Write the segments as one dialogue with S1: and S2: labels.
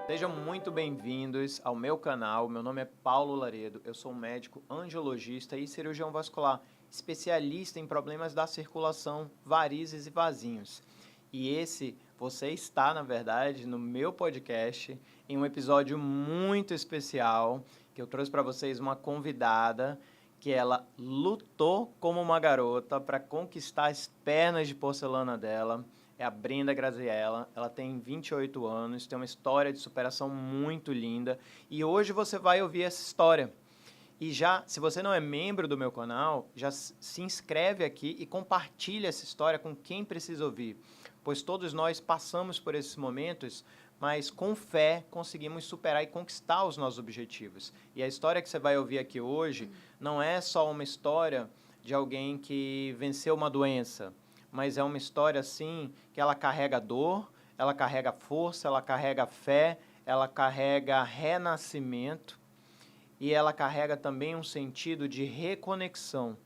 S1: Sejam muito bem-vindos ao meu canal. Meu nome é Paulo Laredo. Eu sou médico angiologista e cirurgião vascular, especialista em problemas da circulação, varizes e vasinhos. Você está, na verdade, no meu podcast, em um episódio muito especial, que eu trouxe para vocês uma convidada que ela lutou como uma garota para conquistar as pernas de porcelana dela. É a Brenda Graziella, ela tem 28 anos, tem uma história de superação muito linda e hoje você vai ouvir essa história. E já, se você não é membro do meu canal, já se inscreve aqui e compartilha essa história com quem precisa ouvir, pois todos nós passamos por esses momentos, mas com fé conseguimos superar e conquistar os nossos objetivos. E a história que você vai ouvir aqui hoje não é só uma história de alguém que venceu uma doença, mas é uma história, assim, que ela carrega dor, ela carrega força, ela carrega fé, ela carrega renascimento e ela carrega também um sentido de reconexão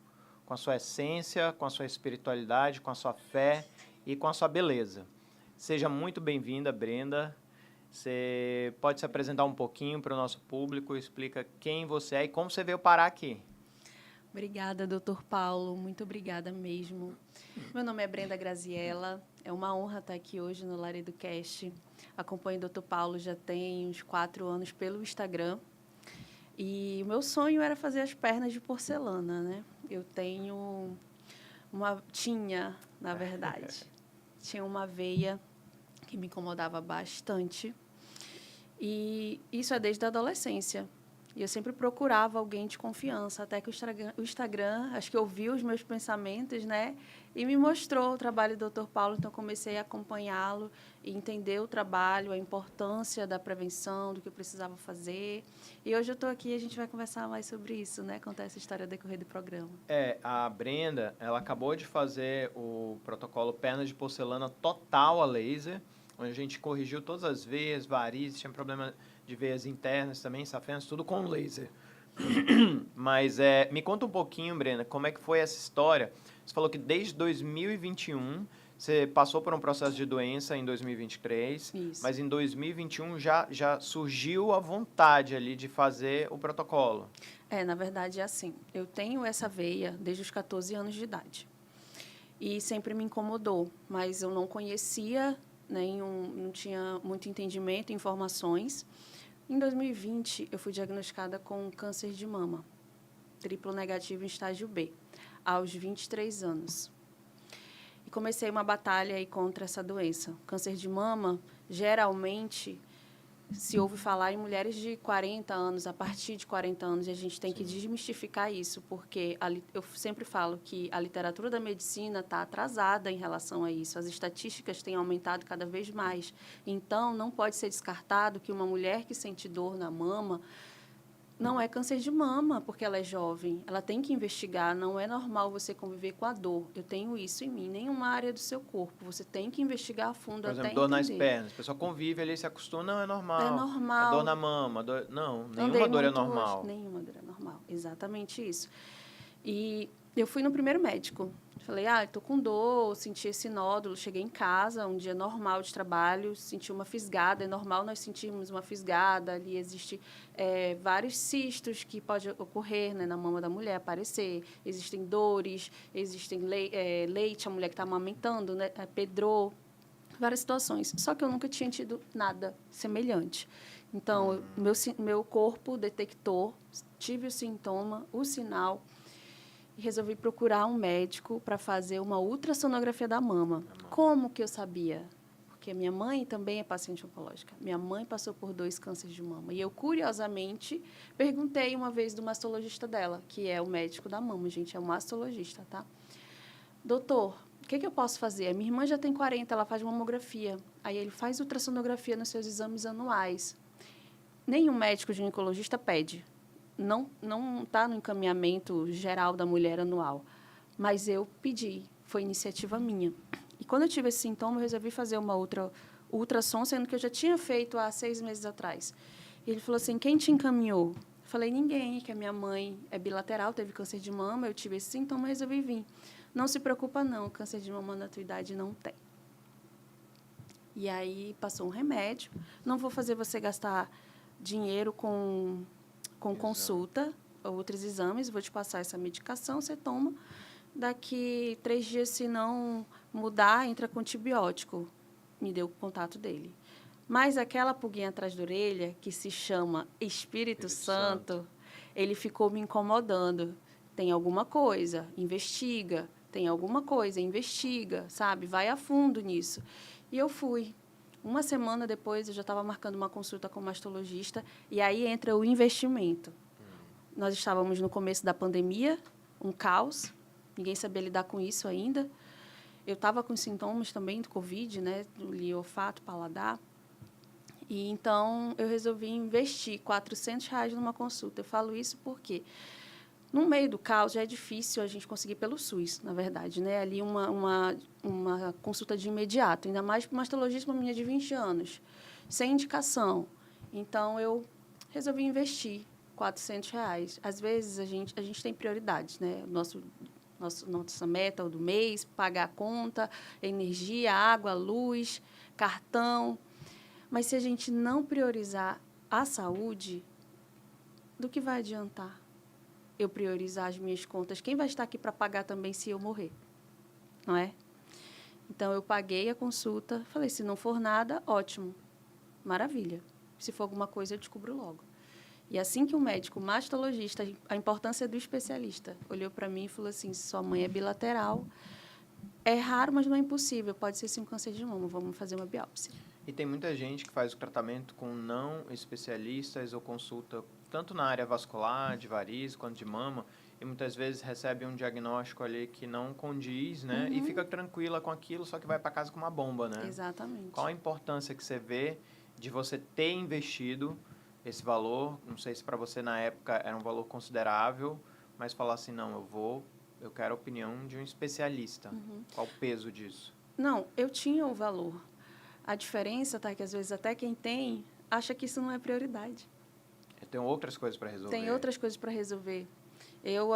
S1: com a sua essência, com a sua espiritualidade, com a sua fé e com a sua beleza. Seja muito bem-vinda, Brenda. Você pode se apresentar um pouquinho para o nosso público, explica quem você é e como você veio parar aqui.
S2: Obrigada, doutor Paulo. Muito obrigada mesmo. Meu nome é Brenda Graziella. É uma honra estar aqui hoje no Laredo Cast. Acompanho o doutor Paulo já tem uns 4 anos pelo Instagram. E o meu sonho era fazer as pernas de porcelana, né? Eu tinha, na verdade, tinha uma veia que me incomodava bastante. E isso é desde a adolescência. E eu sempre procurava alguém de confiança, até que o Instagram, acho que ouviu os meus pensamentos, né? E me mostrou o trabalho do Dr. Paulo, então comecei a acompanhá-lo e entender o trabalho, a importância da prevenção, do que eu precisava fazer. E hoje eu estou aqui e a gente vai conversar mais sobre isso, né? Contar essa história ao decorrer do programa.
S1: A Brenda, ela acabou de fazer o protocolo pernas de porcelana total a laser, onde a gente corrigiu todas as veias, varizes, tinha problema de veias internas também, safenas, tudo com laser. Mas me conta um pouquinho, Brenda, como é que foi essa história? Você falou que desde 2021 você passou por um processo de doença em 2023,
S2: Isso.
S1: mas em 2021 já surgiu a vontade ali de fazer o protocolo.
S2: Na verdade é assim. Eu tenho essa veia desde os 14 anos de idade. E sempre me incomodou, mas eu não conhecia, não tinha muito entendimento, informações. Em 2020, eu fui diagnosticada com câncer de mama, triplo negativo em estágio B, aos 23 anos. E comecei uma batalha aí contra essa doença. Câncer de mama, geralmente, se ouve falar em mulheres de 40 anos, a partir de 40 anos, e a gente tem que desmistificar isso, porque eu sempre falo que a literatura da medicina está atrasada em relação a isso. As estatísticas têm aumentado cada vez mais. Então, não pode ser descartado que uma mulher que sente dor na mama não é câncer de mama, porque ela é jovem. Ela tem que investigar. Não é normal você conviver com a dor. Eu tenho isso em mim, nenhuma área do seu corpo. Você tem que investigar a fundo
S1: Por
S2: até
S1: exemplo, dor nas
S2: entender.
S1: pernas. A pessoa convive ali, se acostuma, não, é
S2: É
S1: normal. A dor na
S2: normal.
S1: mama, não, nenhuma
S2: Andei
S1: dor é
S2: muito hoje.
S1: normal.
S2: Nenhuma dor é normal. Exatamente isso. E eu fui no primeiro médico. Falei, estou com dor, senti esse nódulo. Cheguei em casa, um dia normal de trabalho, senti uma fisgada. É normal nós sentirmos uma fisgada. Ali existe vários cistos que pode ocorrer, né, na mama da mulher, aparecer. Existem dores, existem leite, a mulher que está amamentando, né, pedrou. Várias situações. Só que eu nunca tinha tido nada semelhante. Então, meu corpo detectou, tive o sintoma, o sinal, e resolvi procurar um médico para fazer uma ultrassonografia da mama. Como que eu sabia? Porque minha mãe também é paciente oncológica. Minha mãe passou por 2 cânceres de mama. E eu, curiosamente, perguntei uma vez do mastologista dela, que é o médico da mama, gente, é o mastologista, tá? Doutor, o que eu posso fazer? A minha irmã já tem 40, ela faz mamografia. Aí ele faz ultrassonografia nos seus exames anuais. Nenhum médico ginecologista pede. Não está no encaminhamento geral da mulher anual. Mas eu pedi, foi iniciativa minha. E quando eu tive esse sintoma, eu resolvi fazer uma ultrassom, sendo que eu já tinha feito há 6 meses atrás. E ele falou assim, quem te encaminhou? Eu falei, ninguém, que a minha mãe é bilateral, teve câncer de mama, eu tive esse sintoma, resolvi vir. Não se preocupa, não, câncer de mama na tua idade não tem. E aí passou um remédio. Não vou fazer você gastar dinheiro com consulta ou outros exames. Vou te passar essa medicação, você toma. Daqui 3 dias, se não mudar, entra com antibiótico. Me deu o contato dele. Mas aquela pulguinha atrás da orelha, que se chama Espírito Santo, ele ficou me incomodando. Tem alguma coisa, investiga. Tem alguma coisa, investiga, sabe? Vai a fundo nisso. E eu fui. Uma semana depois, eu já estava marcando uma consulta com o mastologista, e aí entra o investimento. Nós estávamos no começo da pandemia, um caos, ninguém sabia lidar com isso ainda. Eu estava com sintomas também do Covid, né? Do olfato, paladar. E então, eu resolvi investir R$ 400 numa consulta. Eu falo isso porque, no meio do caos, já é difícil a gente conseguir pelo SUS, na verdade, né? Ali uma consulta de imediato, ainda mais para uma mastologista, uma menina de 20 anos, sem indicação. Então, eu resolvi investir R$ 400. Às vezes, a gente tem prioridades, né? Nossa meta do mês, pagar a conta, energia, água, luz, cartão. Mas se a gente não priorizar a saúde, do que vai adiantar eu priorizar as minhas contas? Quem vai estar aqui para pagar também se eu morrer? Não é? Então, eu paguei a consulta, falei, se não for nada, ótimo, maravilha. Se for alguma coisa, eu descubro logo. E assim que o médico mastologista, a importância do especialista, olhou para mim e falou assim, sua mãe é bilateral, é raro, mas não é impossível, pode ser sim um câncer de mama, vamos fazer uma biópsia.
S1: E tem muita gente que faz o tratamento com não especialistas ou consulta tanto na área vascular, de varizes, quanto de mama, e muitas vezes recebe um diagnóstico ali que não condiz, né? E fica tranquila com aquilo, só que vai para casa com uma bomba, né?
S2: Exatamente.
S1: Qual a importância que você vê de você ter investido esse valor? Não sei se para você na época era um valor considerável, mas falar assim, não, eu quero a opinião de um especialista. Qual o peso disso?
S2: Não, eu tinha o valor. A diferença tá que às vezes até quem tem acha que isso não é prioridade.
S1: Eu tenho outras coisas para resolver.
S2: Tem outras coisas para resolver.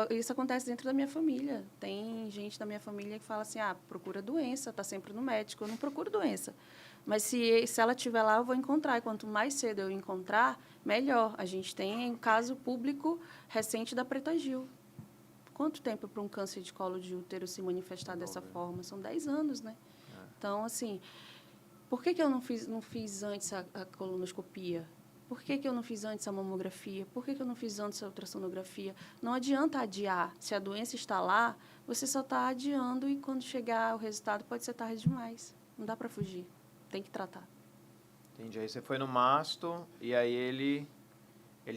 S2: Isso acontece dentro da minha família. Tem gente da minha família que fala assim, procura doença, está sempre no médico. Eu não procuro doença. Mas se ela estiver lá, eu vou encontrar. E quanto mais cedo eu encontrar, melhor. A gente tem um caso público recente da Preta Gil. Quanto tempo para um câncer de colo de útero se manifestar dessa forma? São 10 anos, né? Então, assim, por que eu não fiz antes a colonoscopia? Por que eu não fiz antes a mamografia? Por que eu não fiz antes a ultrassonografia? Não adianta adiar. Se a doença está lá, você só está adiando e quando chegar o resultado pode ser tarde demais. Não dá para fugir. Tem que tratar.
S1: Entendi. Aí você foi no masto e aí ele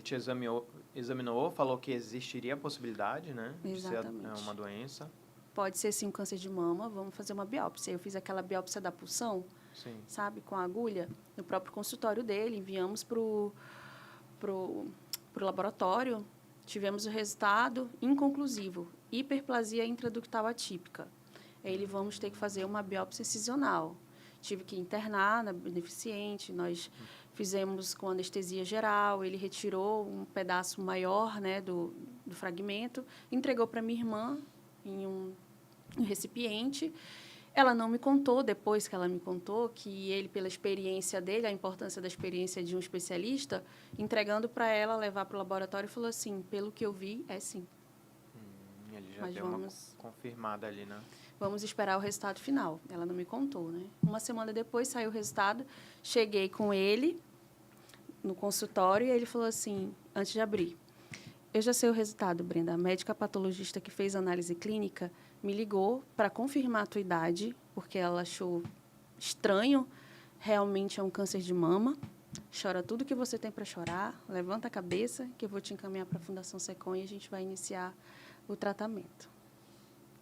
S1: te examinou, falou que existiria a possibilidade, né?
S2: Exatamente.
S1: De ser uma doença.
S2: Pode ser sim um câncer de mama, vamos fazer uma biópsia. Eu fiz aquela biópsia da pulsão,
S1: Sim.
S2: sabe, com a agulha, no próprio consultório dele, enviamos pro laboratório, tivemos o resultado inconclusivo, hiperplasia intraductal atípica. Aí vamos ter que fazer uma biópsia incisional. Tive que internar na beneficente, nós fizemos com anestesia geral, ele retirou um pedaço maior, né, do fragmento, entregou para minha irmã em um recipiente. Ela não me contou, depois que ela me contou, que ele, pela experiência dele, a importância da experiência de um especialista, entregando para ela, levar para o laboratório, falou assim, pelo que eu vi, é sim.
S1: Ele já deu uma confirmada ali, né?
S2: Vamos esperar o resultado final. Ela não me contou, né? Uma semana depois saiu o resultado, cheguei com ele no consultório e ele falou assim, antes de abrir, eu já sei o resultado, Brenda. A médica patologista que fez a análise clínica me ligou para confirmar a tua idade, porque ela achou estranho, realmente é um câncer de mama. Chora tudo que você tem para chorar, levanta a cabeça, que eu vou te encaminhar para a Fundação Secom e a gente vai iniciar o tratamento.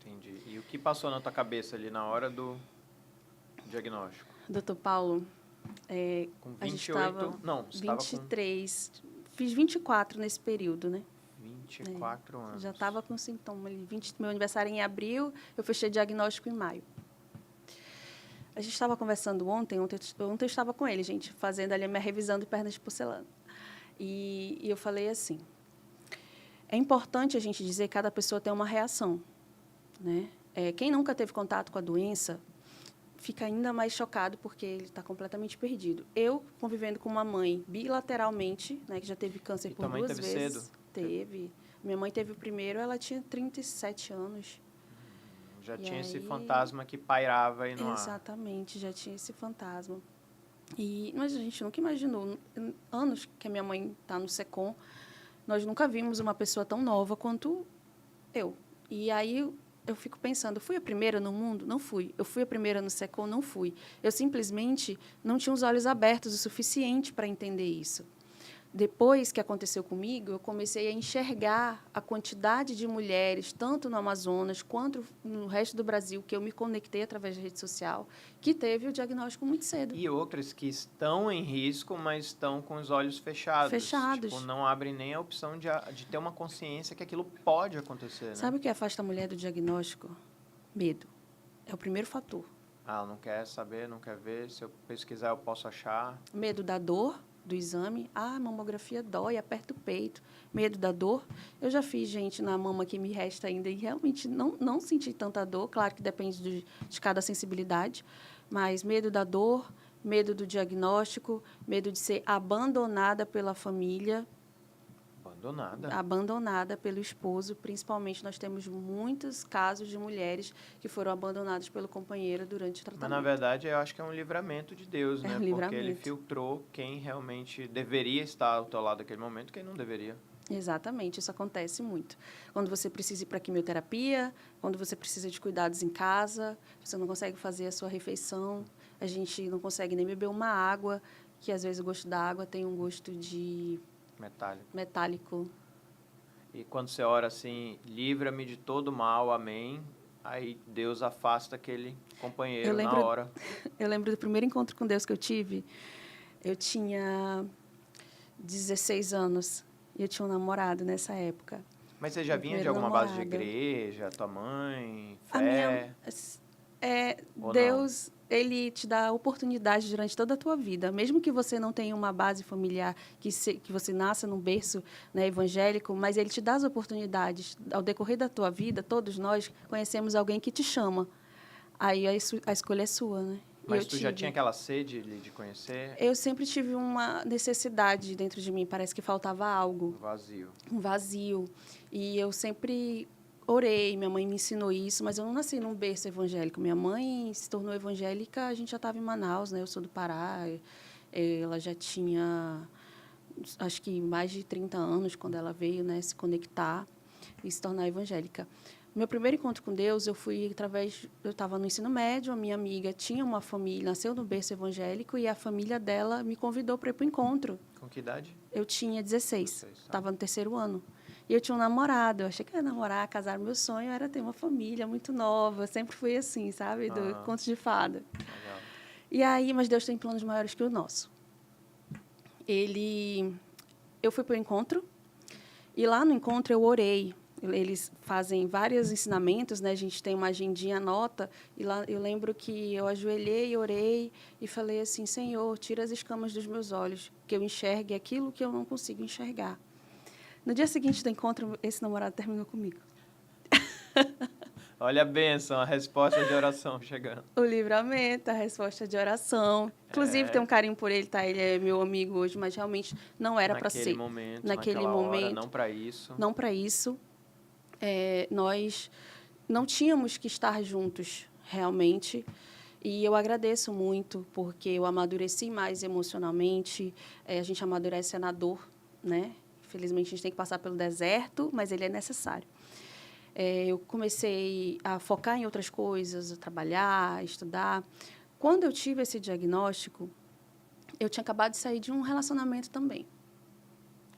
S1: Entendi. E o que passou na tua cabeça ali na hora do diagnóstico?
S2: Doutor Paulo,
S1: com 28?
S2: a gente estava...
S1: Não, você estava com...
S2: 23. Fiz 24 nesse período, né?
S1: 24 anos.
S2: Já estava com sintoma ali. Meu aniversário em abril, eu fechei diagnóstico em maio. A gente estava conversando ontem eu estava com ele, gente, fazendo ali a minha revisão de pernas de porcelana. E eu falei assim, é importante a gente dizer que cada pessoa tem uma reação, né? Quem nunca teve contato com a doença, fica ainda mais chocado porque ele está completamente perdido. Eu, convivendo com uma mãe bilateralmente, né, que já teve câncer
S1: E
S2: por
S1: tua mãe
S2: 2
S1: teve
S2: vezes.
S1: cedo?
S2: Teve. Minha mãe teve o primeiro, ela tinha 37 anos.
S1: Já
S2: E
S1: tinha esse
S2: aí,
S1: fantasma que pairava aí no ar.
S2: exatamente, já tinha esse fantasma. Mas a gente nunca imaginou, anos que a minha mãe está no SECOM, nós nunca vimos uma pessoa tão nova quanto eu. E aí eu fico pensando, fui a primeira no mundo? Não fui. Eu fui a primeira no SECOM? Não fui. Eu simplesmente não tinha os olhos abertos o suficiente para entender isso. Depois que aconteceu comigo, eu comecei a enxergar a quantidade de mulheres, tanto no Amazonas quanto no resto do Brasil, que eu me conectei através da rede social, que teve o diagnóstico muito cedo.
S1: E outras que estão em risco, mas estão com os olhos fechados. Tipo,
S2: Fechados.
S1: não abrem nem a opção de ter uma consciência que aquilo pode acontecer, né?
S2: Sabe o que afasta a mulher do diagnóstico? Medo. É o primeiro fator.
S1: Ah, ela não quer saber, não quer ver. Se eu pesquisar, eu posso achar.
S2: Medo da dor do exame. Ah, a mamografia dói, aperta o peito. Medo da dor. Eu já fiz, gente, na mama que me resta ainda e realmente não senti tanta dor. Claro que depende de cada sensibilidade. Mas medo da dor, medo do diagnóstico, medo de ser abandonada pela família,
S1: Abandonada.
S2: abandonada pelo esposo. Principalmente, nós temos muitos casos de mulheres que foram abandonadas pelo companheiro durante o
S1: Mas,
S2: tratamento.
S1: na verdade, eu acho que é um livramento de Deus,
S2: É
S1: né?
S2: um
S1: Porque
S2: livramento.
S1: ele filtrou quem realmente deveria estar ao teu lado naquele momento e quem não deveria.
S2: Exatamente, isso acontece muito. Quando você precisa ir para quimioterapia, quando você precisa de cuidados em casa, você não consegue fazer a sua refeição, a gente não consegue nem beber uma água, que às vezes o gosto da água tem um gosto de
S1: Metálico.
S2: metálico.
S1: E quando você ora assim, livra-me de todo mal, amém. Aí Deus afasta aquele companheiro
S2: Eu
S1: na
S2: lembro,
S1: hora.
S2: eu lembro do primeiro encontro com Deus que eu tive. Eu tinha 16 anos e eu tinha um namorado nessa época.
S1: Mas você já
S2: Meu
S1: vinha de
S2: primeiro
S1: alguma base de
S2: namorado.
S1: igreja, tua mãe,
S2: A minha
S1: fé, ou não?
S2: Deus, ele te dá oportunidades durante toda a tua vida, mesmo que você não tenha uma base familiar, que você nasça num berço, né, evangélico, mas ele te dá as oportunidades ao decorrer da tua vida. Todos nós conhecemos alguém que te chama. Aí a escolha é sua, né? E eu
S1: Mas tu já tinha
S2: tive.
S1: aquela sede de conhecer?
S2: Eu sempre tive uma necessidade dentro de mim, parece que faltava algo,
S1: Vazio.
S2: um vazio. E eu sempre orei, minha mãe me ensinou isso, mas eu não nasci num berço evangélico. Minha mãe se tornou evangélica, a gente já estava em Manaus, né? Eu sou do Pará. Ela já tinha, acho que mais de 30 anos quando ela veio, né, se conectar e se tornar evangélica. Meu primeiro encontro com Deus, eu fui através... Eu estava no ensino médio, a minha amiga tinha uma família, nasceu no berço evangélico, e a família dela me convidou para ir para o encontro.
S1: Com que idade?
S2: Eu tinha 16,
S1: 16, tá.
S2: estava no 3º ano. E eu tinha um namorado, eu achei que ia namorar, casar. Meu sonho era ter uma família muito nova, eu sempre fui assim, sabe, do conto de fada.
S1: Legal.
S2: E aí, mas Deus tem planos maiores que o nosso. Eu fui para o encontro, e lá no encontro eu orei. Eles fazem vários ensinamentos, né? A gente tem uma agendinha, anota, e lá eu lembro que eu ajoelhei, orei e falei assim: Senhor, tira as escamas dos meus olhos, que eu enxergue aquilo que eu não consigo enxergar. No dia seguinte do encontro, esse namorado terminou comigo.
S1: Olha a bênção, a resposta de oração chegando.
S2: O livramento, a resposta de oração. Inclusive, tenho um carinho por ele, tá? Ele é meu amigo hoje, mas realmente não era para ser.
S1: Naquele momento,
S2: Naquele
S1: naquela hora,
S2: momento,
S1: não para isso.
S2: não para isso. Nós não tínhamos que estar juntos, realmente. E eu agradeço muito, porque eu amadureci mais emocionalmente. A gente amadurece na dor, né? Infelizmente, a gente tem que passar pelo deserto, mas ele é necessário. Eu comecei a focar em outras coisas, a trabalhar, a estudar. Quando eu tive esse diagnóstico, eu tinha acabado de sair de um relacionamento também.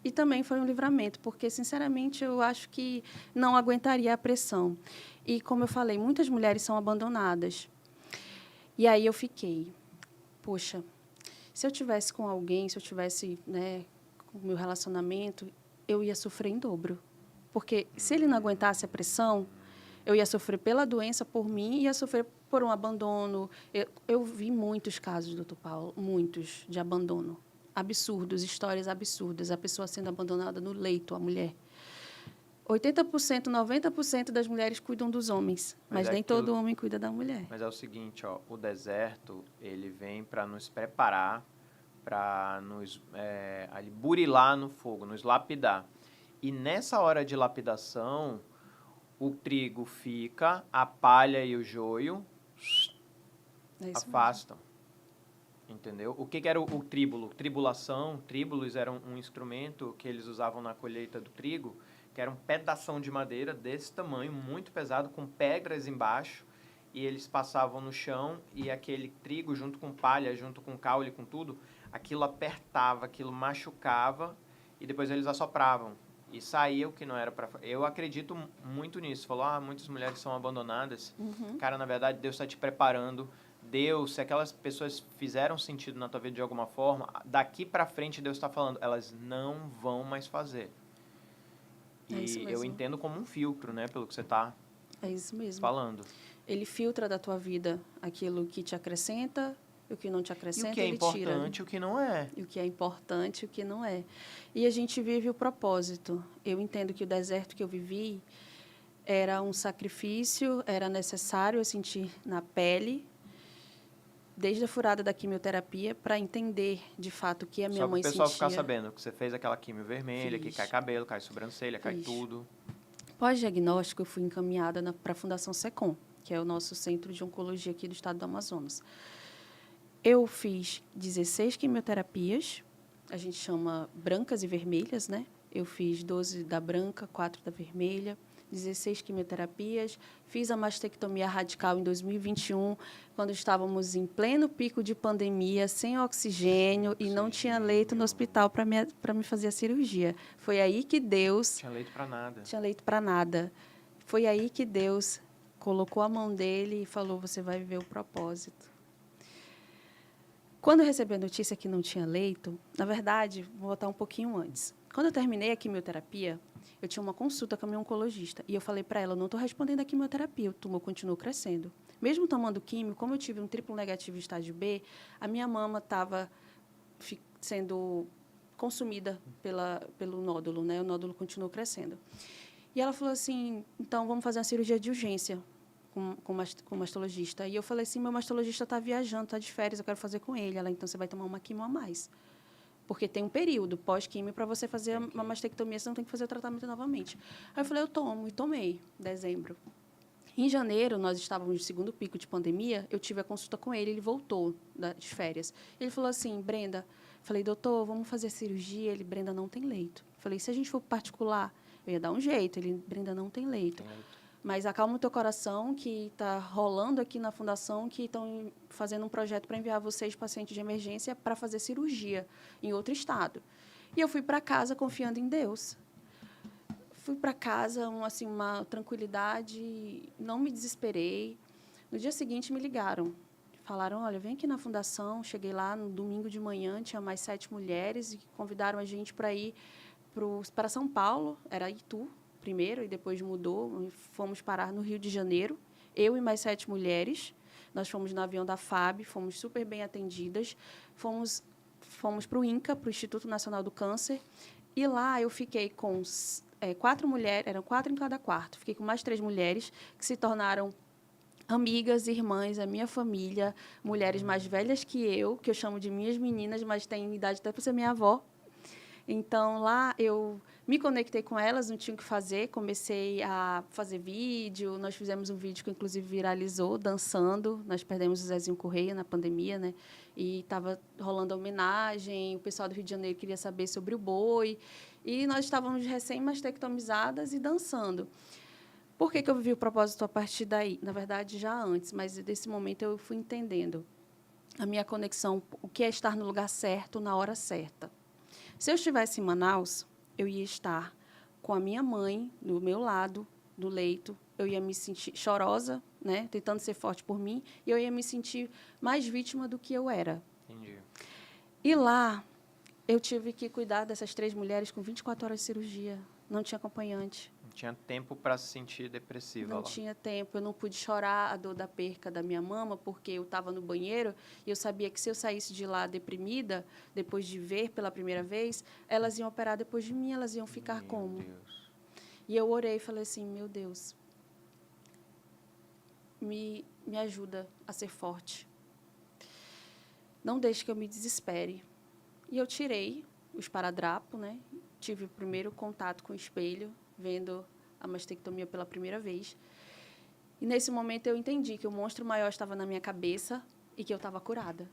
S2: E também foi um livramento, porque, sinceramente, eu acho que não aguentaria a pressão. E, como eu falei, muitas mulheres são abandonadas. E aí eu fiquei, poxa, se eu tivesse com alguém, se eu tivesse, né, com o meu relacionamento, eu ia sofrer em dobro. Porque se ele não aguentasse a pressão, eu ia sofrer pela doença por mim e ia sofrer por um abandono. Eu vi muitos casos, doutor Paulo, muitos, de abandono. Absurdos, histórias absurdas. A pessoa sendo abandonada no leito, a mulher. 80%, 90% das mulheres cuidam dos homens, mas
S1: é
S2: nem
S1: aquilo-
S2: todo homem cuida da mulher.
S1: Mas é o seguinte, ó, o deserto, ele vem para nos preparar, para nos ali, burilar no fogo, nos lapidar. E nessa hora de lapidação, o trigo fica, a palha e o joio
S2: É isso mesmo.
S1: afastam. Entendeu? O que que era o tríbulo? Tribulação, tríbulos eram um instrumento que eles usavam na colheita do trigo, que era um pedação de madeira desse tamanho, muito pesado, com pedras embaixo, e eles passavam no chão e aquele trigo junto com palha, junto com caule, com tudo, aquilo apertava, aquilo machucava e depois eles assopravam. E saía o que não era para... Eu acredito muito nisso. Falou, muitas mulheres são abandonadas. Cara, na verdade, Deus está te preparando. Deus, se aquelas pessoas fizeram sentido na tua vida de alguma forma, daqui para frente Deus está falando, elas não vão mais fazer.
S2: É isso
S1: E
S2: mesmo.
S1: eu entendo como um filtro, né, pelo que você está
S2: É isso mesmo.
S1: falando.
S2: Ele filtra da tua vida aquilo que te acrescenta, o que não te
S1: E
S2: acrescenta,
S1: o que é
S2: ele tira.
S1: importante, o que não é.
S2: E o que é importante e o que não é. E a gente vive o propósito. Eu entendo que o deserto que eu vivi era um sacrifício, era necessário eu sentir na pele, desde a furada da quimioterapia, para entender, de fato, o que a minha
S1: Só para
S2: mãe
S1: o pessoal
S2: sentia.
S1: ficar sabendo que você fez aquela quimio vermelha, que
S2: Fiz.
S1: cai cabelo, cai sobrancelha, cai
S2: Fiz.
S1: tudo.
S2: Pós-diagnóstico, eu fui encaminhada para a Fundação SECOM, que é o nosso centro de oncologia aqui do estado do Amazonas. Eu fiz 16 quimioterapias, a gente chama brancas e vermelhas, né? Eu fiz 12 da branca, 4 da vermelha, 16 quimioterapias. Fiz a mastectomia radical em 2021, quando estávamos em pleno pico de pandemia, sem oxigênio e não tinha leito no hospital para me fazer a cirurgia. Foi aí que Deus...
S1: Tinha leito para nada.
S2: Tinha leito para nada. Foi aí que Deus colocou a mão dele e falou, você vai viver o propósito. Quando eu recebi a notícia que não tinha leito, na verdade, vou voltar um pouquinho antes. Quando eu terminei a quimioterapia, eu tinha uma consulta com a minha oncologista. E eu falei para ela, eu não estou respondendo a quimioterapia, o tumor continua crescendo. Mesmo tomando químio, como eu tive um triplo negativo estágio B, a minha mama estava sendo consumida pelo nódulo, né? O nódulo continuou crescendo. E ela falou assim, então vamos fazer uma cirurgia de urgência com o mastologista. E eu falei assim, meu mastologista está viajando, está de férias, eu quero fazer com ele. Ela, então você vai tomar uma quimio a mais. Porque tem um período pós-quimio para você fazer uma mastectomia, você não tem que fazer o tratamento novamente. Aí eu falei, eu tomo, e tomei, dezembro. Em janeiro, nós estávamos no segundo pico de pandemia, eu tive a consulta com ele, ele voltou de férias. Ele falou assim, Brenda, falei, doutor, vamos fazer a cirurgia? Ele, Brenda, não tem leito. Falei, se a gente for particular, eu ia dar um jeito. Ele, Brenda, não tem leito. Mas acalma o teu coração, que está rolando aqui na fundação, que estão fazendo um projeto para enviar vocês, pacientes de emergência, para fazer cirurgia em outro estado. E eu fui para casa confiando em Deus. Fui para casa, uma tranquilidade, não me desesperei. No dia seguinte, me ligaram. Falaram, olha, vem aqui na fundação. Cheguei lá no domingo de manhã, tinha mais 7 mulheres, e convidaram a gente para ir para São Paulo, era Itu primeiro, e depois mudou, fomos parar no Rio de Janeiro, eu e mais 7 mulheres. Nós fomos no avião da FAB, fomos super bem atendidas, fomos para o INCA, para o Instituto Nacional do Câncer, e lá eu fiquei com 4 mulheres, eram 4 em cada quarto, fiquei com mais 3 mulheres que se tornaram amigas, irmãs, a minha família, mulheres mais velhas que eu chamo de minhas meninas, mas têm idade até para ser minha avó. Então, lá eu me conectei com elas, não tinha o que fazer, comecei a fazer vídeo, nós fizemos um vídeo que, inclusive, viralizou, dançando, nós perdemos o Zezinho Correia na pandemia, né? E estava rolando a homenagem, o pessoal do Rio de Janeiro queria saber sobre o boi, e nós estávamos recém-mastectomizadas e dançando. Por que eu vivi o propósito a partir daí? Na verdade, já antes, mas desse momento eu fui entendendo a minha conexão, o que é estar no lugar certo, na hora certa. Se eu estivesse em Manaus, eu ia estar com a minha mãe do meu lado, no leito, eu ia me sentir chorosa, né, tentando ser forte por mim, e eu ia me sentir mais vítima do que eu era.
S1: Entendi.
S2: E lá, eu tive que cuidar dessas 3 mulheres com 24 horas de cirurgia, não tinha acompanhante.
S1: Não tinha tempo para se sentir depressiva
S2: Não
S1: lá.
S2: tinha tempo, eu não pude chorar a dor da perca da minha mama, porque eu estava no banheiro e eu sabia que se eu saísse de lá deprimida, depois de ver pela primeira vez, elas iam operar depois de mim, elas iam ficar
S1: Meu
S2: como?
S1: Deus.
S2: E eu orei e falei assim, meu Deus, me ajuda a ser forte. Não deixe que eu me desespere. E eu tirei o esparadrapo, né? Tive o primeiro contato com o espelho, vendo a mastectomia pela primeira vez. E nesse momento eu entendi que o monstro maior estava na minha cabeça e que eu estava curada.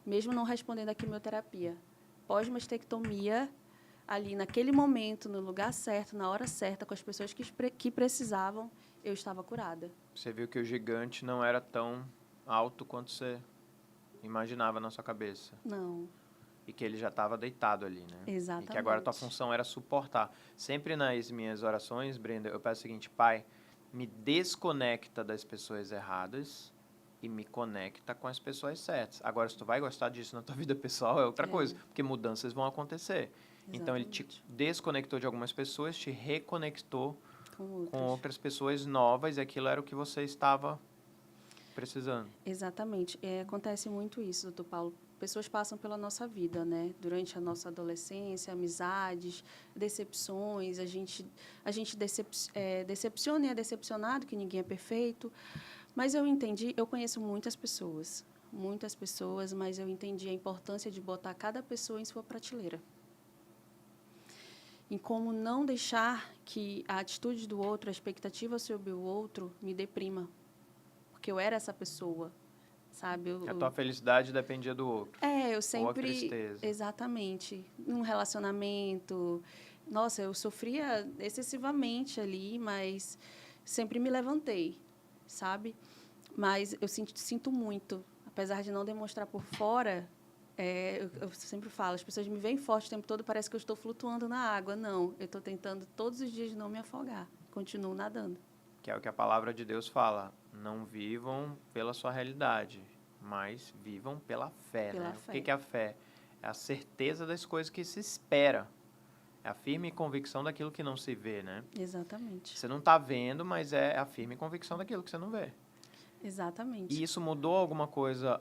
S2: Mesmo não respondendo à quimioterapia. Pós-mastectomia, ali naquele momento, no lugar certo, na hora certa, com as pessoas que precisavam, eu estava curada.
S1: Você viu que o gigante não era tão alto quanto você imaginava na sua cabeça.
S2: Não,
S1: E que ele já estava deitado ali, né? E que agora a tua
S2: exatamente.
S1: função era suportar. Sempre nas minhas orações, Brenda, eu peço o seguinte: Pai, me desconecta das pessoas erradas e me conecta com as pessoas certas. Agora, se tu vai gostar disso na tua vida pessoal, é outra coisa, porque mudanças vão acontecer. Então, ele te
S2: Exatamente.
S1: desconectou de algumas pessoas, te reconectou
S2: Com
S1: com
S2: outras.
S1: outras pessoas novas, e aquilo era o que você estava precisando.
S2: Exatamente. Acontece muito isso, doutor Paulo. Pessoas passam pela nossa vida, né? Durante a nossa adolescência, amizades, decepções. A gente decepciona e é decepcionado, que ninguém é perfeito. Mas eu conheço muitas pessoas, mas eu entendi a importância de botar cada pessoa em sua prateleira. Em como não deixar que a atitude do outro, a expectativa sobre o outro, me deprima. Porque eu era essa pessoa, sabe?
S1: A tua felicidade dependia do outro.
S2: Eu
S1: Ou a
S2: sempre...
S1: tristeza.
S2: Exatamente. Num relacionamento... Nossa, eu sofria excessivamente ali, mas sempre me levantei, sabe? Mas eu sinto muito. Apesar de não demonstrar por fora, eu sempre falo, as pessoas me veem forte o tempo todo, parece que eu estou flutuando na água. Não, eu estou tentando todos os dias não me afogar. Continuo nadando.
S1: Que é o que a palavra de Deus fala. Não vivam pela sua realidade, mas vivam pela fé,
S2: Pela
S1: né? O
S2: fé.
S1: que é a fé? É a certeza das coisas que se espera. É a firme convicção daquilo que não se vê, né?
S2: Exatamente.
S1: Você não está vendo, mas é a firme convicção daquilo que você não vê. E
S2: Exatamente.
S1: isso mudou alguma coisa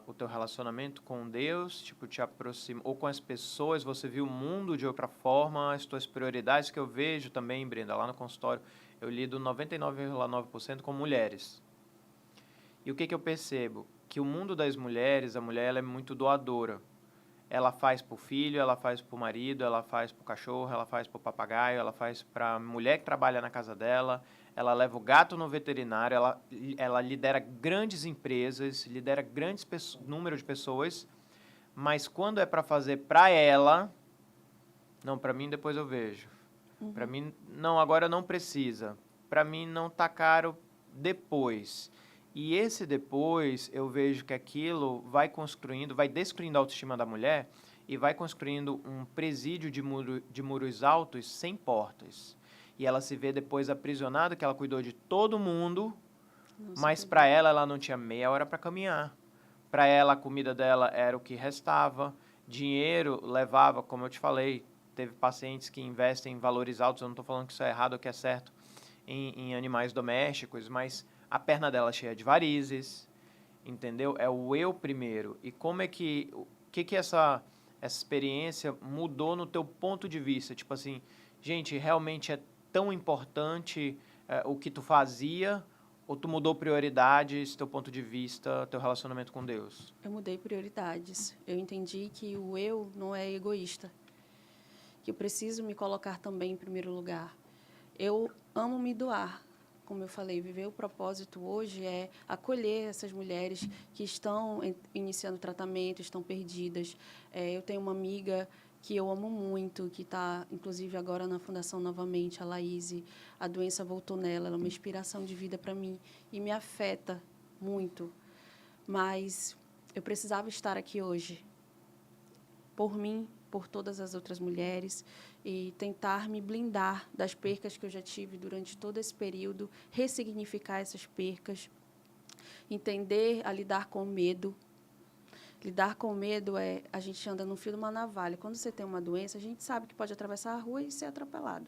S1: o teu relacionamento com Deus? Tipo, te aproximou? Ou com as pessoas? Você viu o mundo de outra forma? As tuas prioridades que eu vejo também, Brenda, lá no consultório, eu lido 99,9% com mulheres. E o que eu percebo? Que o mundo das mulheres, a mulher ela é muito doadora. Ela faz para o filho, ela faz para o marido, ela faz para o cachorro, ela faz para o papagaio, ela faz para a mulher que trabalha na casa dela, ela leva o gato no veterinário, ela lidera grandes empresas, lidera grandes número de pessoas, mas quando é para fazer para ela, não, para mim depois eu vejo. Para mim, não, agora não precisa. Para mim não tá caro depois. E esse depois, eu vejo que aquilo vai construindo, vai destruindo a autoestima da mulher e vai construindo um presídio de muros altos sem portas. E ela se vê depois aprisionada, que ela cuidou de todo mundo, mas para ela não tinha meia hora para caminhar. Para ela, a comida dela era o que restava. Dinheiro levava, como eu te falei, teve pacientes que investem em valores altos, eu não estou falando que isso é errado ou que é certo, em animais domésticos, mas a perna dela é cheia de varizes, entendeu? É o eu primeiro. E como é que... O que essa experiência mudou no teu ponto de vista? Tipo assim, gente, realmente é tão importante o que tu fazia, ou tu mudou prioridades, teu ponto de vista, teu relacionamento com Deus?
S2: Eu mudei prioridades. Eu entendi que o eu não é egoísta. Que eu preciso me colocar também em primeiro lugar. Eu amo me doar. Como eu falei, viver o propósito hoje é acolher essas mulheres que estão iniciando tratamento, estão perdidas. Eu tenho uma amiga que eu amo muito, que está, inclusive, agora na Fundação novamente, a Laíse. A doença voltou nela, ela é uma inspiração de vida para mim e me afeta muito. Mas eu precisava estar aqui hoje, por mim, por todas as outras mulheres, e tentar me blindar das percas que eu já tive durante todo esse período, ressignificar essas percas, entender a lidar com o medo. Lidar com o medo é a gente anda no fio de uma navalha. Quando você tem uma doença, a gente sabe que pode atravessar a rua e ser atropelado.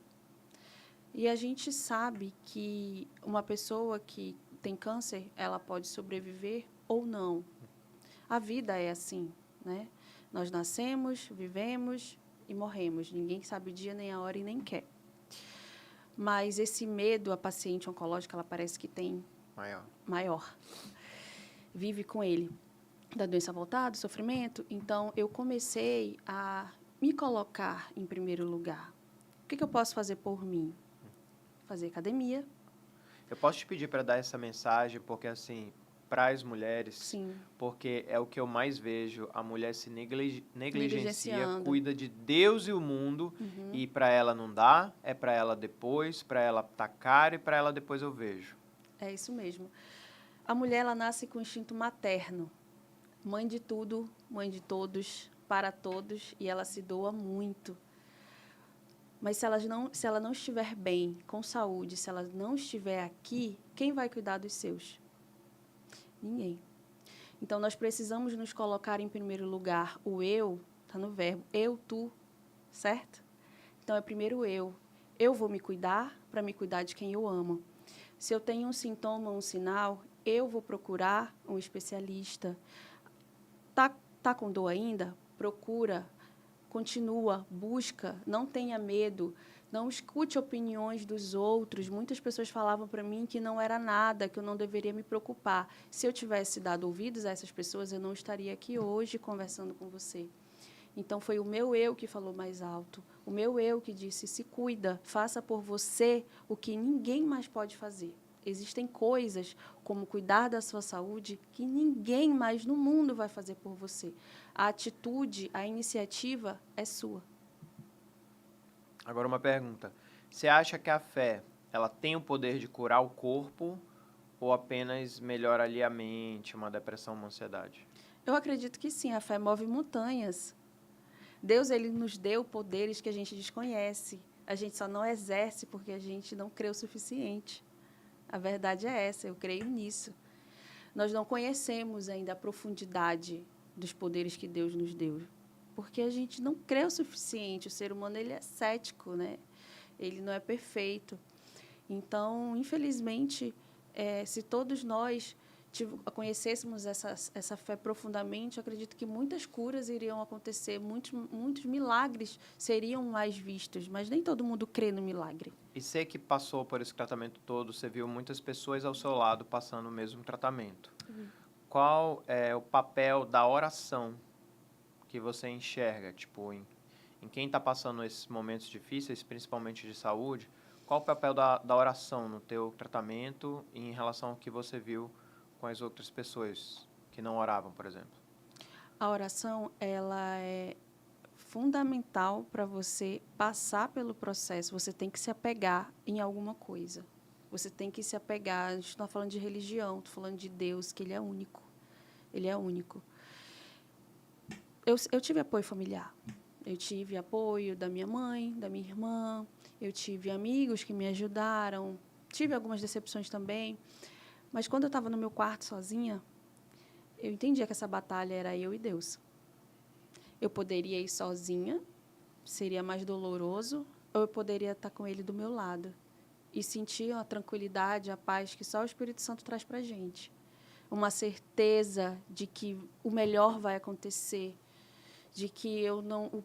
S2: E a gente sabe que uma pessoa que tem câncer, ela pode sobreviver ou não. A vida é assim, né? Nós nascemos, vivemos e morremos. Ninguém sabe o dia, nem a hora e nem quer. mas esse medo, a paciente oncológica, ela parece que tem maior. Vive com ele, da doença voltada, do sofrimento. Então, eu comecei a me colocar em primeiro lugar. O que eu posso fazer por mim? Fazer academia.
S1: Eu posso te pedir para dar essa mensagem, porque assim, para as mulheres,
S2: Sim.
S1: porque é o que eu mais vejo, a mulher se negligencia,
S2: Negligenciando.
S1: cuida de Deus e o mundo, e para ela não dá, é para ela depois, para ela tá caro e para ela depois eu vejo.
S2: É isso mesmo. A mulher, ela nasce com o instinto materno. Mãe de tudo, mãe de todos, para todos, e ela se doa muito. Mas se ela não estiver bem, com saúde, se ela não estiver aqui, quem vai cuidar dos seus? Ninguém. Então, nós precisamos nos colocar em primeiro lugar. O eu, está no verbo, eu, tu, certo? Então, é primeiro eu. Eu vou me cuidar para me cuidar de quem eu amo. Se eu tenho um sintoma, um sinal, eu vou procurar um especialista. Tá com dor ainda? Procura, continua, busca, não tenha medo, não escute opiniões dos outros. Muitas pessoas falavam para mim que não era nada, que eu não deveria me preocupar. Se eu tivesse dado ouvidos a essas pessoas, eu não estaria aqui hoje conversando com você. Então, foi o meu eu que falou mais alto. O meu eu que disse, se cuida, faça por você o que ninguém mais pode fazer. Existem coisas, como cuidar da sua saúde, que ninguém mais no mundo vai fazer por você. A atitude, a iniciativa é sua.
S1: Agora uma pergunta. Você acha que a fé, ela tem o poder de curar o corpo ou apenas melhora ali a mente, uma depressão, uma ansiedade?
S2: Eu acredito que sim, a fé move montanhas. Deus, ele nos deu poderes que a gente desconhece. A gente só não exerce porque a gente não crê o suficiente. A verdade é essa, eu creio nisso. Nós não conhecemos ainda a profundidade dos poderes que Deus nos deu, porque a gente não crê o suficiente. O ser humano, ele é cético, né? Ele não é perfeito. Então, infelizmente, se todos nós conhecêssemos essa fé profundamente, eu acredito que muitas curas iriam acontecer, muitos milagres seriam mais vistos, mas nem todo mundo crê no milagre.
S1: E você que passou por esse tratamento todo, você viu muitas pessoas ao seu lado passando o mesmo tratamento. Qual é o papel da oração que você enxerga, tipo, em quem está passando esses momentos difíceis, principalmente de saúde? Qual o papel da oração no teu tratamento em relação ao que você viu com as outras pessoas que não oravam, por exemplo?
S2: A oração, ela é fundamental para você passar pelo processo. Você tem que se apegar em alguma coisa. Você tem que se apegar. A gente não está falando de religião, estou falando de Deus, que Ele é único. Ele é único. Eu tive apoio familiar. Eu tive apoio da minha mãe, da minha irmã. Eu tive amigos que me ajudaram. Tive algumas decepções também. Mas quando eu estava no meu quarto sozinha, eu entendia que essa batalha era eu e Deus. Eu poderia ir sozinha, seria mais doloroso, ou eu poderia estar com Ele do meu lado e sentir a tranquilidade, a paz que só o Espírito Santo traz para a gente. Uma certeza de que o melhor vai acontecer, de que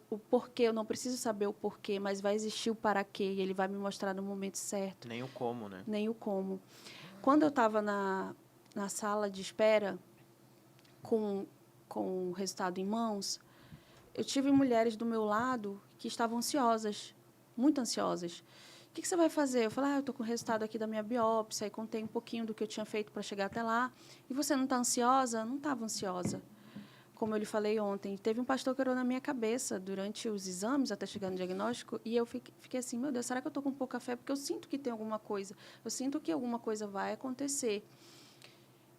S2: o porquê, eu não preciso saber o porquê, mas vai existir o para quê, e Ele vai me mostrar no momento certo.
S1: Nem o como, né?
S2: Nem o como. Quando eu estava na sala de espera, com o resultado em mãos, eu tive mulheres do meu lado que estavam ansiosas, muito ansiosas. O que você vai fazer? Eu falei, eu estou com o resultado aqui da minha biópsia, e contei um pouquinho do que eu tinha feito para chegar até lá. E você não está ansiosa? Não estava ansiosa. Como eu lhe falei ontem, teve um pastor que orou na minha cabeça durante os exames, até chegar no diagnóstico, e eu fiquei assim, meu Deus, será que eu estou com pouca fé? Porque eu sinto que tem alguma coisa, eu sinto que alguma coisa vai acontecer.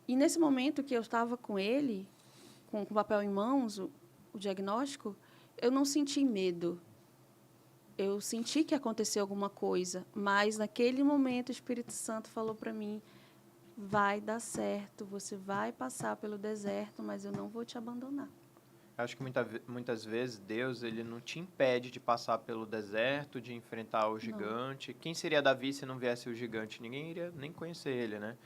S2: E nesse momento que eu estava com ele, com o papel em mãos, o diagnóstico, eu não senti medo. Eu senti que aconteceu alguma coisa, mas naquele momento o Espírito Santo falou para mim, vai dar certo, você vai passar pelo deserto, mas eu não vou te abandonar.
S1: Acho que muitas vezes Deus ele não te impede de passar pelo deserto, de enfrentar o gigante. Não. Quem seria Davi se não viesse o gigante? Ninguém iria nem conhecer ele, né?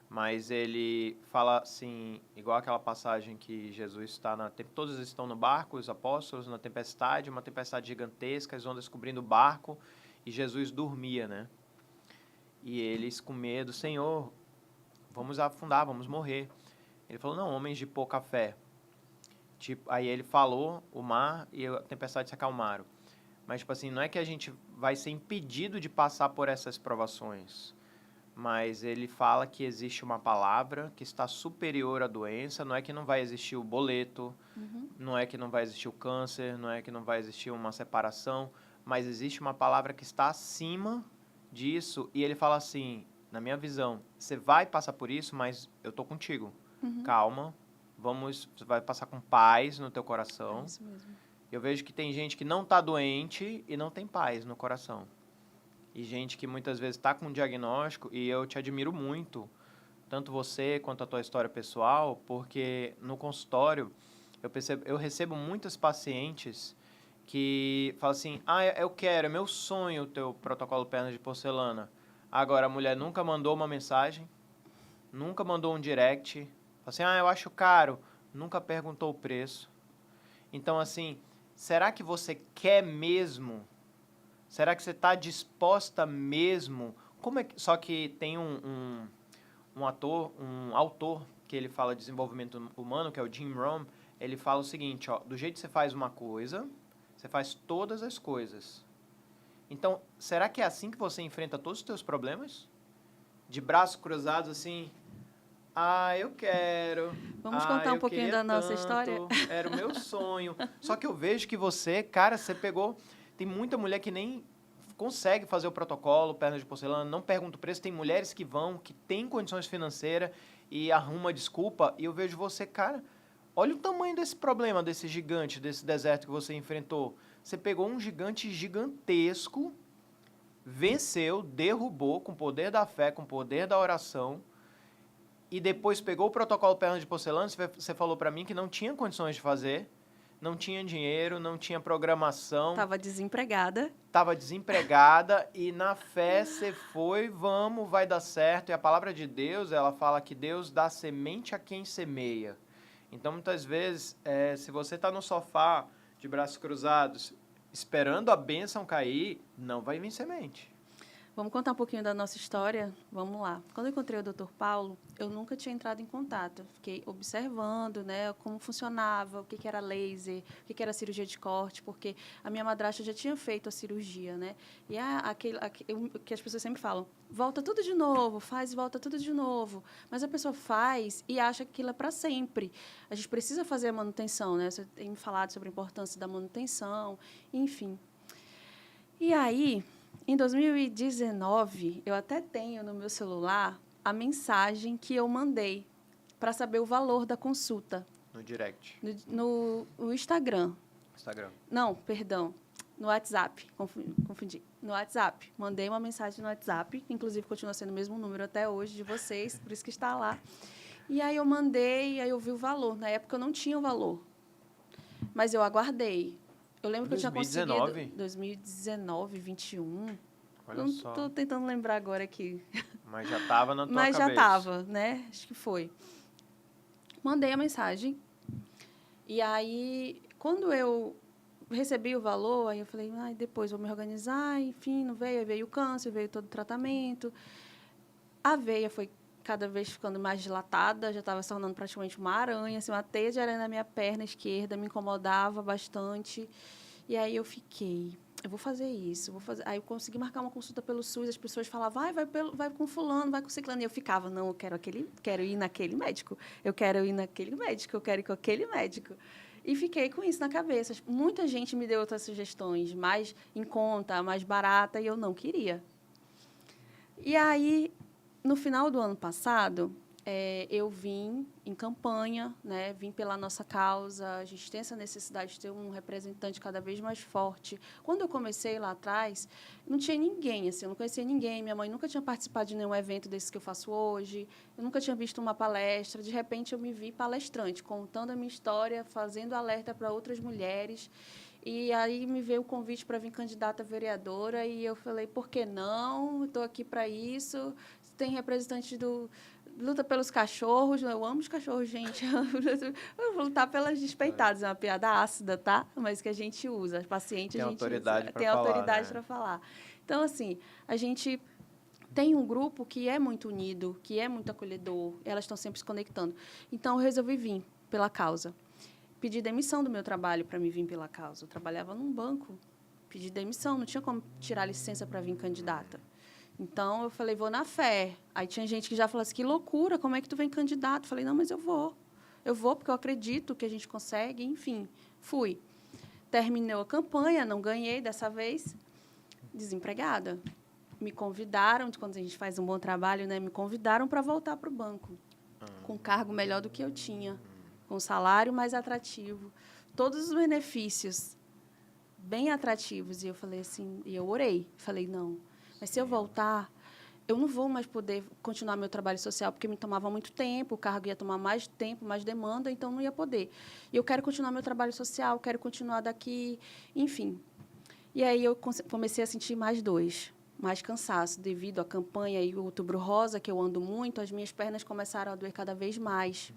S1: Mas ele fala assim, igual aquela passagem que Jesus está todos estão no barco, os apóstolos, na tempestade, uma tempestade gigantesca, as ondas cobrindo o barco, e Jesus dormia, né? E eles com medo, Senhor, vamos afundar, vamos morrer. Ele falou, não, homens de pouca fé. Tipo, aí ele falou o mar e a tempestade se acalmaram. Mas, tipo assim, não é que a gente vai ser impedido de passar por essas provações. Mas ele fala que existe uma palavra que está superior à doença. Não é que não vai existir o boleto, não é que não vai existir o câncer, não é que não vai existir uma separação. Mas existe uma palavra que está acima disso. E ele fala assim, na minha visão, você vai passar por isso, mas eu tô contigo. Calma, você vai passar com paz no teu coração.
S2: É isso mesmo.
S1: Eu vejo que tem gente que não está doente e não tem paz no coração. E gente que muitas vezes está com um diagnóstico, e eu te admiro muito, tanto você quanto a tua história pessoal, porque no consultório eu recebo muitas pacientes que falam assim, eu quero, é meu sonho o teu protocolo pernas de porcelana. Agora, a mulher nunca mandou uma mensagem, nunca mandou um direct, fala assim, eu acho caro, nunca perguntou o preço. Então, assim, será que você quer mesmo? Será que você está disposta mesmo? Só que tem um autor, que ele fala de desenvolvimento humano, que é o Jim Rohn, ele fala o seguinte, do jeito que você faz uma coisa, você faz todas as coisas. Então, será que é assim que você enfrenta todos os teus problemas? De braços cruzados, assim, eu quero.
S2: Vamos contar um pouquinho da nossa história?
S1: Era o meu sonho. Só que eu vejo que você, cara, você pegou... Tem muita mulher que nem consegue fazer o protocolo, perna de porcelana, não pergunta o preço. Tem mulheres que vão, que têm condições financeiras e arruma desculpa. E eu vejo você, cara, olha o tamanho desse problema, desse gigante, desse deserto que você enfrentou. Você pegou um gigante gigantesco, venceu, derrubou com o poder da fé, com o poder da oração, e depois pegou o protocolo perna de porcelana. Você falou para mim que não tinha condições de fazer, não tinha dinheiro, não tinha programação.
S2: Estava desempregada.
S1: Estava desempregada e na fé você foi, vamos, vai dar certo. E a palavra de Deus, ela fala que Deus dá semente a quem semeia. Então, muitas vezes, se você está no sofá, de braços cruzados, esperando a bênção cair, não vai vir semente.
S2: Vamos contar um pouquinho da nossa história? Vamos lá. Quando eu encontrei o Dr. Paulo, eu nunca tinha entrado em contato. Fiquei observando, né, como funcionava, o que era laser, o que era cirurgia de corte, porque a minha madrasta já tinha feito a cirurgia, né? E o que as pessoas sempre falam, volta tudo de novo, faz e volta tudo de novo. Mas a pessoa faz e acha que aquilo é para sempre. A gente precisa fazer a manutenção, né? Você tem me falado sobre a importância da manutenção, enfim. E aí... Em 2019, eu até tenho no meu celular a mensagem que eu mandei para saber o valor da consulta.
S1: No direct.
S2: No Instagram.
S1: Instagram.
S2: Não, perdão. No WhatsApp. Confundi. No WhatsApp. Mandei uma mensagem no WhatsApp, que inclusive continua sendo o mesmo número até hoje de vocês, por isso que está lá. E aí eu mandei, aí eu vi o valor. Na época eu não tinha o valor. Mas eu aguardei. Eu lembro que
S1: 2019?
S2: Eu tinha conseguido... 2019, 2021.
S1: Olha só.
S2: Estou tentando lembrar agora aqui.
S1: Mas já estava na tua
S2: Mas
S1: cabeça.
S2: já estava, né? Acho que foi. Mandei a mensagem. E aí, quando eu recebi o valor, aí eu falei, depois vou me organizar. Enfim, não veio. Aí veio o câncer, veio todo o tratamento. A veia foi cada vez ficando mais dilatada, já estava se tornando praticamente uma aranha, assim, uma teia de aranha na minha perna esquerda, me incomodava bastante. E aí eu fiquei, eu vou fazer isso, vou fazer. Aí eu consegui marcar uma consulta pelo SUS, as pessoas falavam, vai com fulano, vai com ciclano. E eu ficava, não, eu quero ir naquele médico, eu quero ir naquele médico, eu quero ir com aquele médico. E fiquei com isso na cabeça. Muita gente me deu outras sugestões, mais em conta, mais barata, e eu não queria. E aí, no final do ano passado, eu vim em campanha, né? Vim pela nossa causa. A gente tem essa necessidade de ter um representante cada vez mais forte. Quando eu comecei lá atrás, não tinha ninguém, assim, eu não conhecia ninguém. Minha mãe nunca tinha participado de nenhum evento desse que eu faço hoje. Eu nunca tinha visto uma palestra. De repente, eu me vi palestrante, contando a minha história, fazendo alerta para outras mulheres. E aí me veio o convite para vir candidata a vereadora e eu falei, por que não? Estou aqui para isso. Tem representante do luta pelos cachorros, eu amo os cachorros, gente. Eu vou lutar pelas despeitadas, é uma piada ácida, tá? Mas que a gente usa, paciente a gente
S1: autoridade
S2: usa.
S1: Pra
S2: Tem
S1: falar,
S2: autoridade
S1: né?
S2: para falar. Então, assim, a gente tem um grupo que é muito unido, que é muito acolhedor, elas estão sempre se conectando. Então, eu resolvi vir pela causa. Pedi demissão do meu trabalho para me vir pela causa. Eu trabalhava num banco, pedi demissão, não tinha como tirar licença para vir candidata. Então, eu falei, vou na fé. Aí tinha gente que já falou assim, que loucura, como é que tu vem candidato? Eu falei, não, mas eu vou. Eu vou porque eu acredito que a gente consegue, enfim, fui. Terminou a campanha, não ganhei dessa vez, desempregada. Me convidaram, quando a gente faz um bom trabalho, né, me convidaram para voltar para o banco, com um cargo melhor do que eu tinha, com um salário mais atrativo, todos os benefícios bem atrativos. E eu falei assim, e eu orei, falei, não, mas se eu voltar, eu não vou mais poder continuar meu trabalho social, porque me tomava muito tempo, o cargo ia tomar mais tempo, mais demanda, então não ia poder. E eu quero continuar meu trabalho social, quero continuar daqui, enfim. E aí eu comecei a sentir mais cansaço, devido à campanha e o Outubro Rosa, que eu ando muito, as minhas pernas começaram a doer cada vez mais.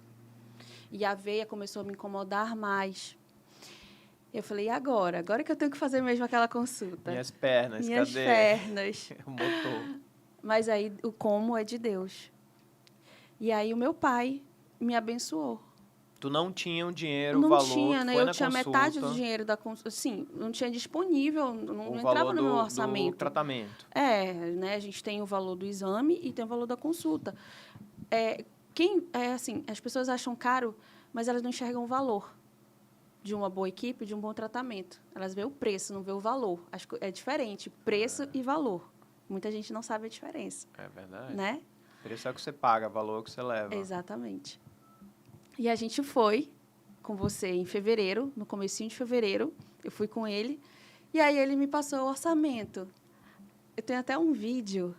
S2: E a veia começou a me incomodar mais. Eu falei, e agora? Agora que eu tenho que fazer mesmo aquela consulta.
S1: Minhas pernas,
S2: Minhas
S1: cadê?
S2: pernas.
S1: O motor.
S2: Mas aí o como é de Deus. E aí o meu pai me abençoou.
S1: Tu não tinha o dinheiro, o
S2: Não
S1: valor,
S2: tinha,
S1: tu
S2: né?
S1: foi
S2: Eu
S1: na
S2: tinha
S1: consulta,
S2: metade do dinheiro da consulta. Sim, não tinha disponível, não
S1: o
S2: entrava
S1: valor
S2: no meu
S1: do
S2: orçamento.
S1: tratamento.
S2: Né? A gente tem o valor do exame e tem o valor da consulta. Assim, as pessoas acham caro, mas elas não enxergam o valor de uma boa equipe, de um bom tratamento. Elas veem o preço, não vê o valor. É diferente, preço e valor. Muita gente não sabe a diferença.
S1: É verdade.
S2: Né?
S1: Preço é o que você paga, valor é o que você leva.
S2: Exatamente. E a gente foi com você em fevereiro, no comecinho de fevereiro, eu fui com ele, e aí ele me passou o orçamento. Eu tenho até um vídeo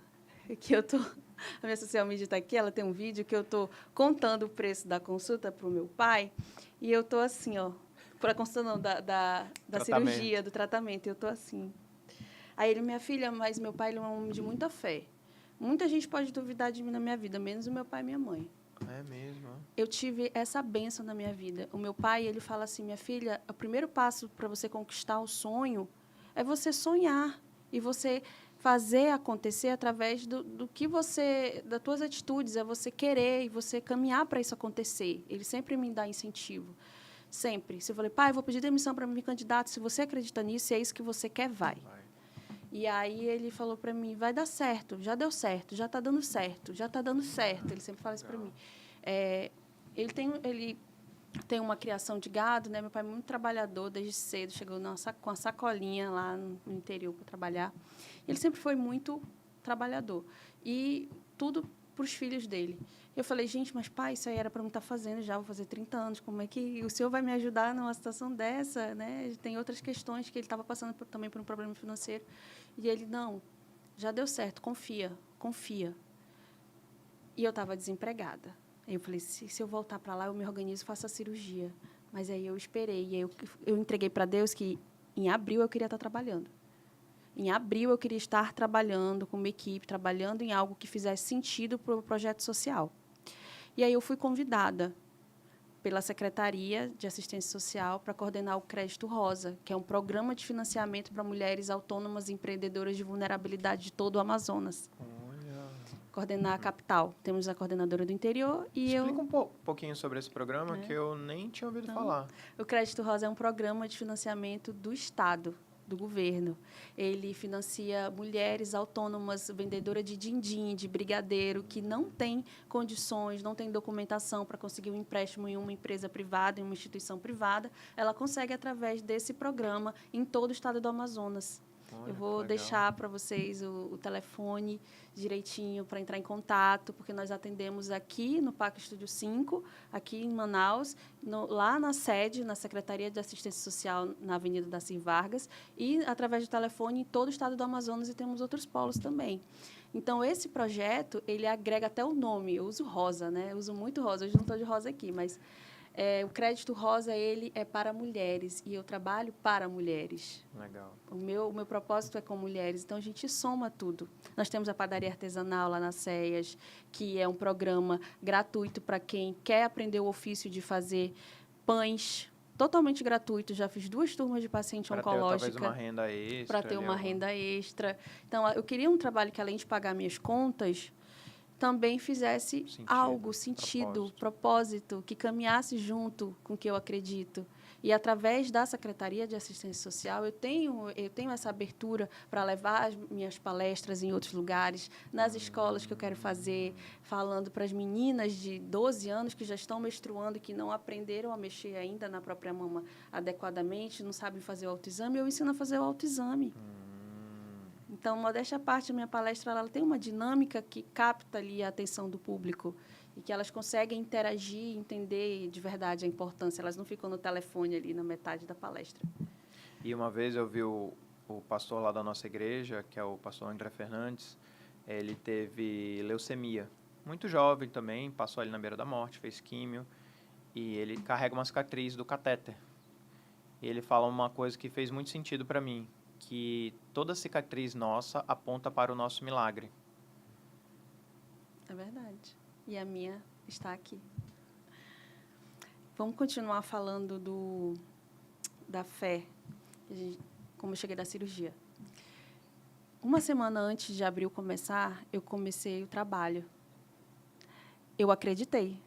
S2: que eu tô... A minha social media está aqui, ela tem um vídeo que eu estou contando o preço da consulta para o meu pai, e eu estou assim, ó, para a consulta não, da cirurgia, do tratamento, eu estou assim. Aí ele, minha filha, mas meu pai ele é um homem de muita fé. Muita gente pode duvidar de mim na minha vida, menos o meu pai e minha mãe.
S1: É mesmo?
S2: Eu tive essa bênção na minha vida. O meu pai, ele fala assim, minha filha, o primeiro passo para você conquistar o sonho é você sonhar e você fazer acontecer através do que você, das tuas atitudes, é você querer e você caminhar para isso acontecer. Ele sempre me dá incentivo, sempre. Se eu falei, pai, eu vou pedir demissão para me candidato, se você acredita nisso, é isso que você quer, vai. E aí ele falou para mim, vai dar certo, já deu certo, já está dando certo, já está dando certo. Ele sempre fala isso para mim. Ele tem uma criação de gado, né? Meu pai é muito trabalhador desde cedo, chegou com a sacolinha lá no interior para trabalhar. Ele sempre foi muito trabalhador. E tudo para os filhos dele. Eu falei, gente, mas pai, isso aí era para eu estar fazendo já, vou fazer 30 anos, como é que o senhor vai me ajudar numa situação dessa, né? Tem outras questões que ele estava passando também por um problema financeiro. E ele, não, já deu certo, confia, confia. E eu estava desempregada. Aí eu falei, se eu voltar para lá, eu me organizo e faço a cirurgia. Mas aí eu esperei, e aí eu entreguei para Deus que em abril eu queria estar trabalhando. Em abril eu queria estar trabalhando com uma equipe, trabalhando em algo que fizesse sentido para o projeto social. E aí eu fui convidada pela Secretaria de Assistência Social para coordenar o Crédito Rosa, que é um programa de financiamento para mulheres autônomas e empreendedoras de vulnerabilidade de todo o Amazonas.
S1: Olha.
S2: Coordenar a capital. Temos a coordenadora do interior e
S1: Explica um pouquinho sobre esse programa que eu nem tinha ouvido falar.
S2: O Crédito Rosa é um programa de financiamento do Estado, do governo. Ele financia mulheres autônomas, vendedoras de din-din, de brigadeiro, que não têm condições, não têm documentação para conseguir um empréstimo em uma empresa privada, em uma instituição privada. Ela consegue através desse programa em todo o estado do Amazonas.
S1: Olha,
S2: eu vou deixar para vocês o telefone direitinho para entrar em contato, porque nós atendemos aqui no Parque Estúdio 5, aqui em Manaus, lá na sede, na Secretaria de Assistência Social, na Avenida Darcy Vargas, e através do telefone em todo o estado do Amazonas, e temos outros polos também. Então, esse projeto, ele agrega até o nome. Eu uso rosa, né? Eu uso muito rosa. Hoje não estou de rosa aqui, mas o Crédito Rosa, ele é para mulheres, e eu trabalho para mulheres.
S1: Legal.
S2: O meu propósito é com mulheres, então a gente soma tudo. Nós temos a padaria artesanal lá nas CEAS, que é um programa gratuito para quem quer aprender o ofício de fazer pães, totalmente gratuito. Já fiz 2 turmas de paciente oncológica.
S1: Para ter, talvez, uma renda extra.
S2: Para ter uma renda extra. Então, eu queria um trabalho que, além de pagar minhas contas, também fizesse algo, sentido, propósito, que caminhasse junto com o que eu acredito. E, através da Secretaria de Assistência Social, eu tenho essa abertura para levar as minhas palestras em outros lugares, nas escolas que eu quero fazer, falando para as meninas de 12 anos que já estão menstruando e que não aprenderam a mexer ainda na própria mama adequadamente, não sabem fazer o autoexame, eu ensino a fazer o autoexame. Então, modéstia à parte, a minha palestra ela tem uma dinâmica que capta ali a atenção do público e que elas conseguem interagir, entender de verdade a importância. Elas não ficam no telefone ali na metade da palestra.
S1: E uma vez eu vi o pastor lá da nossa igreja, que é o pastor André Fernandes, ele teve leucemia. Muito jovem também, passou ali na beira da morte, fez químio, e ele carrega uma cicatriz do catéter. E ele fala uma coisa que fez muito sentido para mim, que toda cicatriz nossa aponta para o nosso milagre.
S2: É verdade. E a minha está aqui. Vamos continuar falando da fé, como eu cheguei da cirurgia. Uma semana antes de abril começar, eu comecei o trabalho. Eu acreditei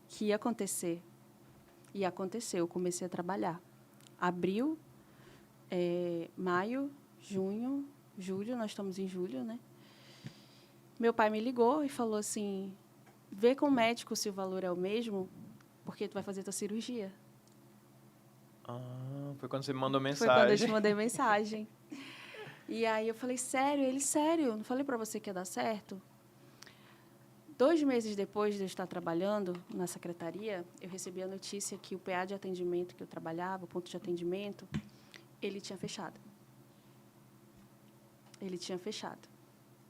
S2: que ia acontecer. E aconteceu, eu comecei a trabalhar. Abril, maio, junho, julho, nós estamos em julho, né? Meu pai me ligou e falou assim, vê com o médico se o valor é o mesmo, porque tu vai fazer tua cirurgia.
S1: Foi quando você me mandou mensagem.
S2: Foi quando eu te mandei mensagem. E aí eu falei, sério? Ele, sério? Não falei para você que ia dar certo? 2 meses depois de eu estar trabalhando na secretaria, eu recebi a notícia que o PA de atendimento que eu trabalhava, o ponto de atendimento, ele tinha fechado. Ele tinha fechado.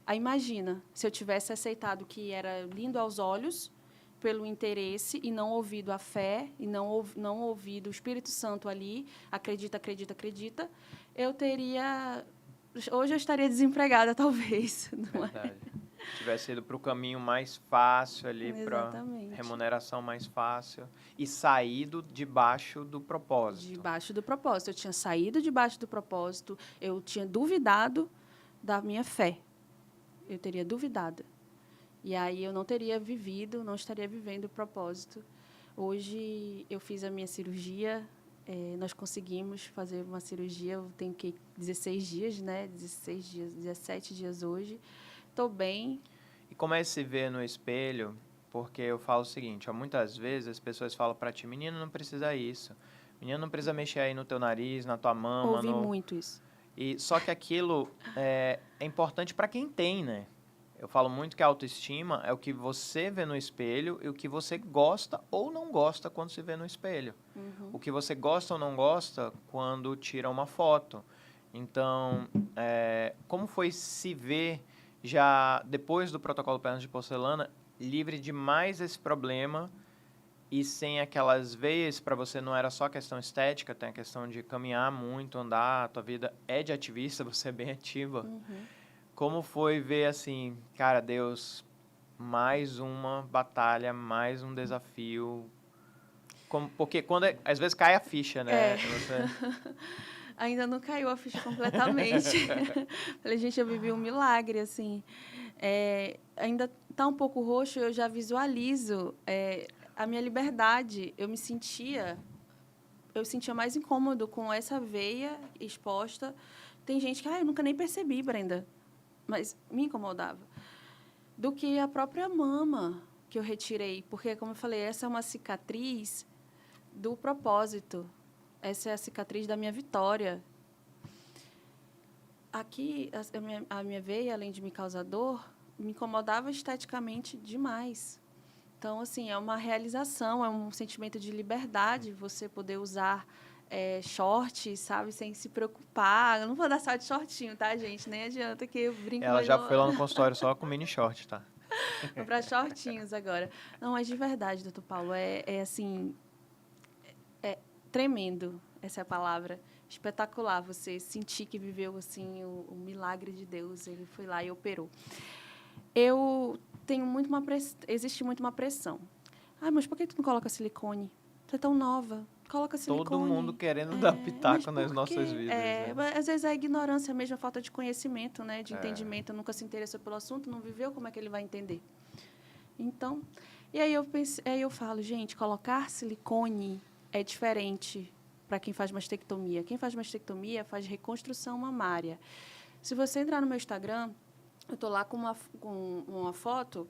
S2: Aí imagina, se eu tivesse aceitado que era lindo aos olhos, pelo interesse, e não ouvido a fé, e não ouvido o Espírito Santo ali, acredita, eu teria... Hoje eu estaria desempregada, talvez. Não
S1: Verdade. Se tivesse ido para o caminho mais fácil ali, para remuneração mais fácil, e saído debaixo do propósito.
S2: Debaixo do propósito. Eu tinha saído debaixo do propósito, eu tinha duvidado da minha fé. Eu teria duvidado. E aí eu não teria vivido, não estaria vivendo o propósito. Hoje eu fiz a minha cirurgia, nós conseguimos fazer uma cirurgia, eu tenho 16 dias, né? 16 dias, 17 dias hoje. Estou bem.
S1: E como é que se vê no espelho? Porque eu falo o seguinte, muitas vezes as pessoas falam para ti, menino, não precisa isso. Menino, não precisa mexer aí no teu nariz, na tua mama.
S2: Ouvi muito isso.
S1: E só que aquilo é importante para quem tem, né? Eu falo muito que a autoestima é o que você vê no espelho e o que você gosta ou não gosta quando se vê no espelho.
S2: Uhum.
S1: O que você gosta ou não gosta quando tira uma foto. Então, como foi se ver já depois do protocolo Pernas de Porcelana, livre de mais esse problema e sem aquelas veias, para você não era só questão estética, tem a questão de caminhar muito, andar, a tua vida é de ativista, você é bem ativa.
S2: Uhum.
S1: Como foi ver assim, cara, Deus, mais uma batalha, mais um desafio? Porque quando às vezes cai a ficha, né? Você...
S2: Ainda não caiu a ficha completamente. Falei, gente, eu vivi um milagre, assim. Ainda está um pouco roxo, eu já visualizo a minha liberdade. Eu sentia mais incômodo com essa veia exposta. Tem gente que, eu nunca nem percebi, Brenda, mas me incomodava. Do que a própria mama que eu retirei. Porque, como eu falei, essa é uma cicatriz do propósito. Essa é a cicatriz da minha vitória. Aqui, a minha veia, além de me causar dor, me incomodava esteticamente demais. Então, assim, é uma realização, é um sentimento de liberdade você poder usar short, sabe, sem se preocupar. Eu não vou dar só de shortinho, tá, gente? Nem adianta que eu brinco.
S1: Ela já foi lá no consultório só com mini short, tá?
S2: Vou para shortinhos agora. Não, mas de verdade, doutor Paulo, assim... tremendo, essa é a palavra. Espetacular você sentir que viveu assim o milagre de Deus. Ele foi lá e operou. Eu tenho existe muito uma pressão. Mas por que tu não coloca silicone? Tu é tão nova. Coloca silicone.
S1: Todo mundo querendo dar pitaco nas
S2: por
S1: nossas
S2: quê?
S1: vidas. Né?
S2: Às vezes é a ignorância mesmo, a falta de conhecimento, né? De entendimento. Nunca se interessou pelo assunto, não viveu, como é que ele vai entender? Então, e aí eu falo, gente, colocar silicone é diferente para quem faz mastectomia. Quem faz mastectomia faz reconstrução mamária. Se você entrar no meu Instagram, eu estou lá com uma foto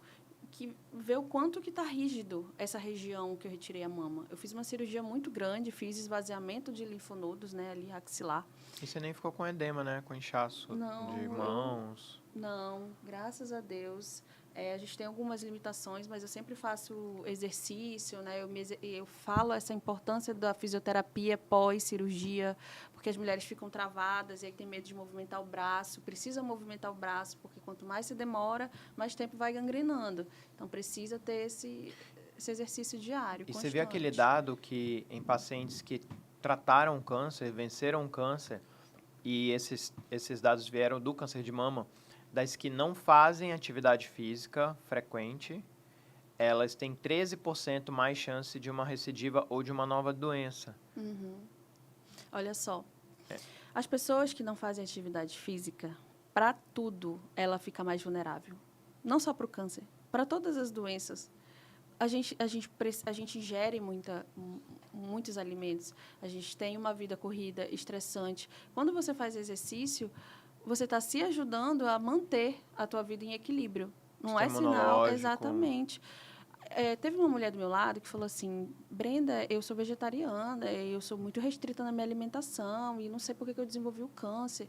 S2: que vê o quanto que está rígido essa região que eu retirei a mama. Eu fiz uma cirurgia muito grande, fiz esvaziamento de linfonodos, né, ali axilar.
S1: E você nem ficou com edema, né? Com inchaço de mãos?
S2: Não, graças a Deus. A gente tem algumas limitações, mas eu sempre faço exercício, né? Eu falo essa importância da fisioterapia pós-cirurgia, porque as mulheres ficam travadas e aí tem medo de movimentar o braço. Precisa movimentar o braço, porque quanto mais se demora, mais tempo vai gangrenando. Então, precisa ter esse exercício diário,
S1: E
S2: constante.
S1: você vê aquele dado que em pacientes que trataram câncer, venceram o câncer, e esses dados vieram do câncer de mama, das que não fazem atividade física frequente, elas têm 13% mais chance de uma recidiva ou de uma nova doença.
S2: Uhum. Olha só, as pessoas que não fazem atividade física, para tudo, ela fica mais vulnerável. Não só para o câncer, para todas as doenças. A gente ingere muitos alimentos, a gente tem uma vida corrida, estressante. Quando você faz exercício, você está se ajudando a manter a tua vida em equilíbrio. Não é sinal, exatamente. Teve uma mulher do meu lado que falou assim, Brenda, eu sou vegetariana, eu sou muito restrita na minha alimentação e não sei por que eu desenvolvi o câncer.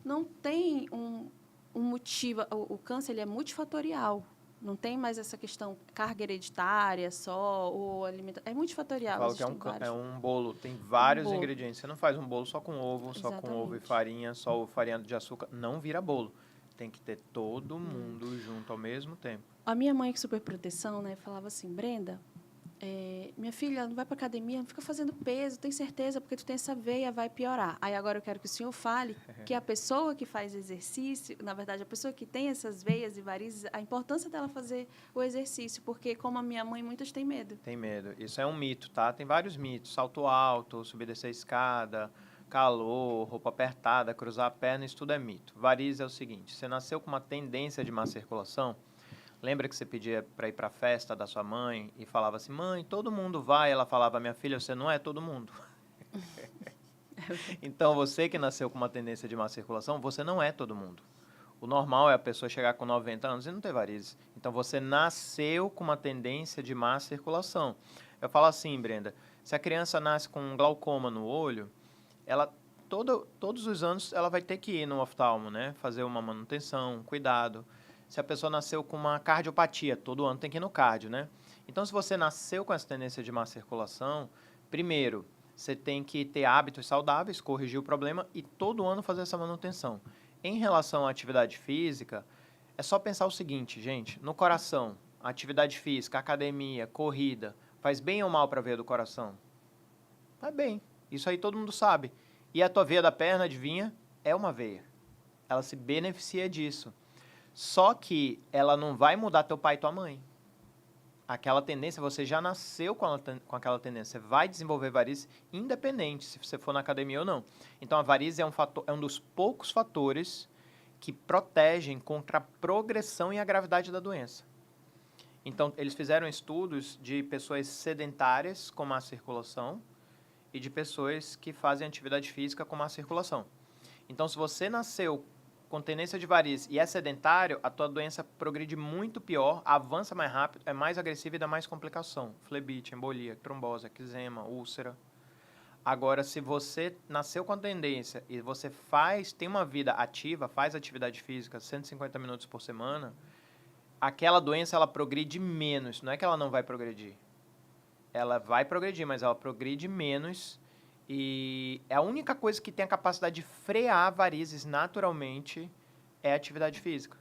S2: Não tem um motivo, o câncer ele é multifatorial. Não tem mais essa questão carga hereditária só, ou alimentação. É multifatorial.
S1: Eu falo que é um bolo, tem vários ingredientes. Você não faz um bolo só com ovo, só com ovo e farinha, só o farinha de açúcar. Não vira bolo. Tem que ter todo mundo junto ao mesmo tempo.
S2: A minha mãe, que super proteção, né, falava assim, Brenda, minha filha, não vai para academia, não fica fazendo peso, tem certeza, porque tu tem essa veia, vai piorar. Aí agora eu quero que o senhor fale que a pessoa que faz exercício, na verdade, a pessoa que tem essas veias e varizes, a importância dela fazer o exercício, porque como a minha mãe, muitas têm medo.
S1: Tem medo. Isso é um mito, tá? Tem vários mitos. Salto alto, subir dessa escada, calor, roupa apertada, cruzar a perna, isso tudo é mito. Varizes é o seguinte, você nasceu com uma tendência de má circulação. Lembra que você pedia para ir para a festa da sua mãe e falava assim, mãe, todo mundo vai? Ela falava, minha filha, você não é todo mundo. Então, você que nasceu com uma tendência de má circulação, você não é todo mundo. O normal é a pessoa chegar com 90 anos e não ter varizes. Então, você nasceu com uma tendência de má circulação. Eu falo assim, Brenda, se a criança nasce com um glaucoma no olho, ela todos os anos ela vai ter que ir no oftalmo, né? Fazer uma manutenção, cuidado. Se a pessoa nasceu com uma cardiopatia, todo ano tem que ir no cardio, né? Então, se você nasceu com essa tendência de má circulação, primeiro, você tem que ter hábitos saudáveis, corrigir o problema e todo ano fazer essa manutenção. Em relação à atividade física, é só pensar o seguinte, gente, no coração, atividade física, academia, corrida, faz bem ou mal para a veia do coração? Faz bem, isso aí todo mundo sabe. E a tua veia da perna, adivinha? É uma veia. Ela se beneficia disso. Só que ela não vai mudar teu pai e tua mãe. Aquela tendência, você já nasceu com aquela tendência. Você vai desenvolver varizes independente se você for na academia ou não. Então, a varize é um dos poucos fatores que protegem contra a progressão e a gravidade da doença. Então, eles fizeram estudos de pessoas sedentárias com má circulação e de pessoas que fazem atividade física com má circulação. Então, se você nasceu com tendência de varizes e é sedentário, a tua doença progride muito pior, avança mais rápido, é mais agressiva e dá mais complicação. Flebite, embolia, trombose, eczema, úlcera. Agora, se você nasceu com a tendência e você tem uma vida ativa, faz atividade física 150 minutos por semana, aquela doença ela progride menos. Não é que ela não vai progredir. Ela vai progredir, mas ela progride menos. E a única coisa que tem a capacidade de frear varizes naturalmente é a atividade física.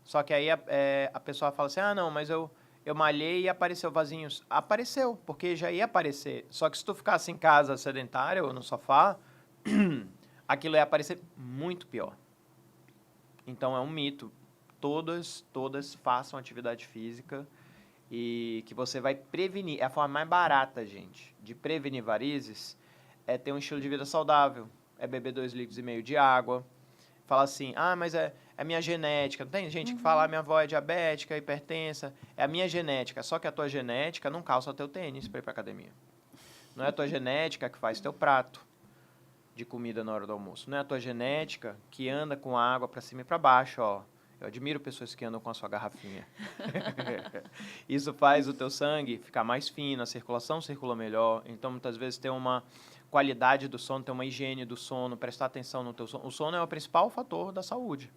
S1: Só que aí a pessoa fala assim, não, mas eu malhei e apareceu vasinhos. Apareceu, porque já ia aparecer. Só que se tu ficasse em casa sedentário ou no sofá, aquilo ia aparecer muito pior. Então é um mito. Todas façam atividade física e que você vai prevenir. É a forma mais barata, gente, de prevenir varizes é ter um estilo de vida saudável, é beber 2,5 litros de água. Fala assim, mas é minha genética. Não tem gente que fala, minha avó é diabética, hipertensa, é a minha genética. Só que a tua genética não calça teu tênis para ir pra academia. Não é a tua genética que faz teu prato de comida na hora do almoço. Não é a tua genética que anda com água para cima e para baixo, ó. Eu admiro pessoas que andam com a sua garrafinha. Isso faz o teu sangue ficar mais fino, a circulação circula melhor. Então, muitas vezes, ter uma qualidade do sono, ter uma higiene do sono, prestar atenção no teu sono. O sono é o principal fator da saúde.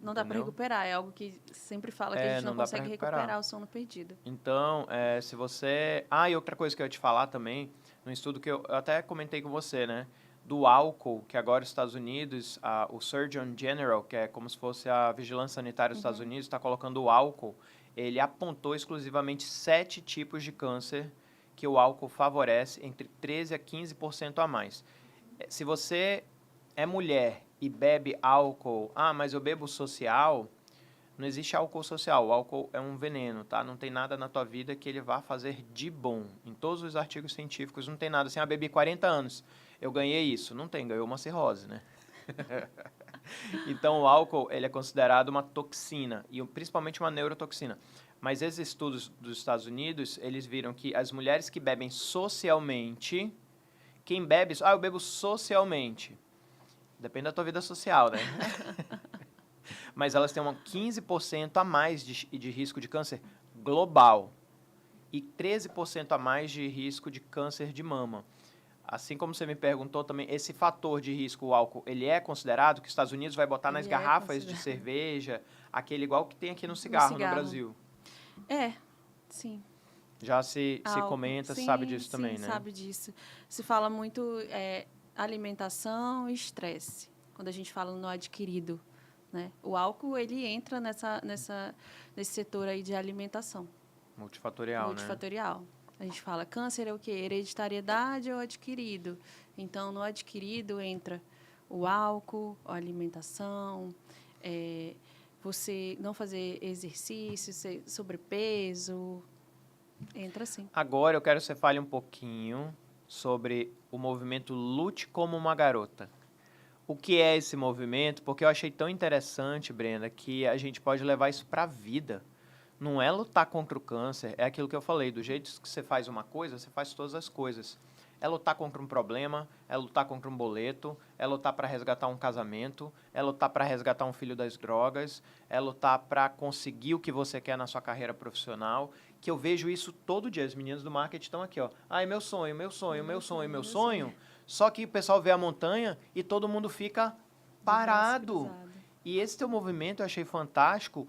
S2: Não dá para recuperar, é algo que sempre fala que a gente não consegue recuperar o sono perdido.
S1: Então, se você... e outra coisa que eu ia te falar também, no estudo que eu até comentei com você, né? Do álcool, que agora os Estados Unidos, o Surgeon General, que é como se fosse a vigilância sanitária dos Estados Unidos, está colocando o álcool, ele apontou exclusivamente 7 tipos de câncer que o álcool favorece, entre 13% a 15% a mais. Se você é mulher e bebe álcool, mas eu bebo social, não existe álcool social, o álcool é um veneno, tá? Não tem nada na tua vida que ele vá fazer de bom. Em todos os artigos científicos não tem nada assim, bebi 40 anos, eu ganhei isso. Não tem, ganhou uma cirrose, né? Então, o álcool, ele é considerado uma toxina, e principalmente uma neurotoxina. Mas esses estudos dos Estados Unidos, eles viram que as mulheres que bebem socialmente, quem bebe, eu bebo socialmente, depende da tua vida social, né? Mas elas têm 15% a mais de risco de câncer global e 13% a mais de risco de câncer de mama. Assim como você me perguntou também, esse fator de risco, o álcool, ele é considerado que os Estados Unidos vai botar nas garrafas de cerveja, aquele igual que tem aqui no cigarro no Brasil.
S2: Sim.
S1: Já se comenta,
S2: sim,
S1: sabe disso também, né?
S2: Sabe disso. Se fala muito alimentação e estresse, quando a gente fala no adquirido, né? O álcool, ele entra nesse setor aí de alimentação.
S1: Multifatorial, né?
S2: A gente fala, câncer é o quê? Hereditariedade ou adquirido? Então, no adquirido entra o álcool, a alimentação, você não fazer exercício, sobrepeso, entra sim.
S1: Agora eu quero que você fale um pouquinho sobre o movimento Lute Como Uma Garota. O que é esse movimento? Porque eu achei tão interessante, Brenda, que a gente pode levar isso para a vida. Não é lutar contra o câncer, é aquilo que eu falei, do jeito que você faz uma coisa, você faz todas as coisas. É lutar contra um problema, é lutar contra um boleto, é lutar para resgatar um casamento, é lutar para resgatar um filho das drogas, é lutar para conseguir o que você quer na sua carreira profissional, que eu vejo isso todo dia. As meninas do marketing estão aqui, ó. É meu sonho, meu sonho, meu sonho, meu sonho. Só que o pessoal vê a montanha e todo mundo fica parado. E esse teu movimento eu achei fantástico.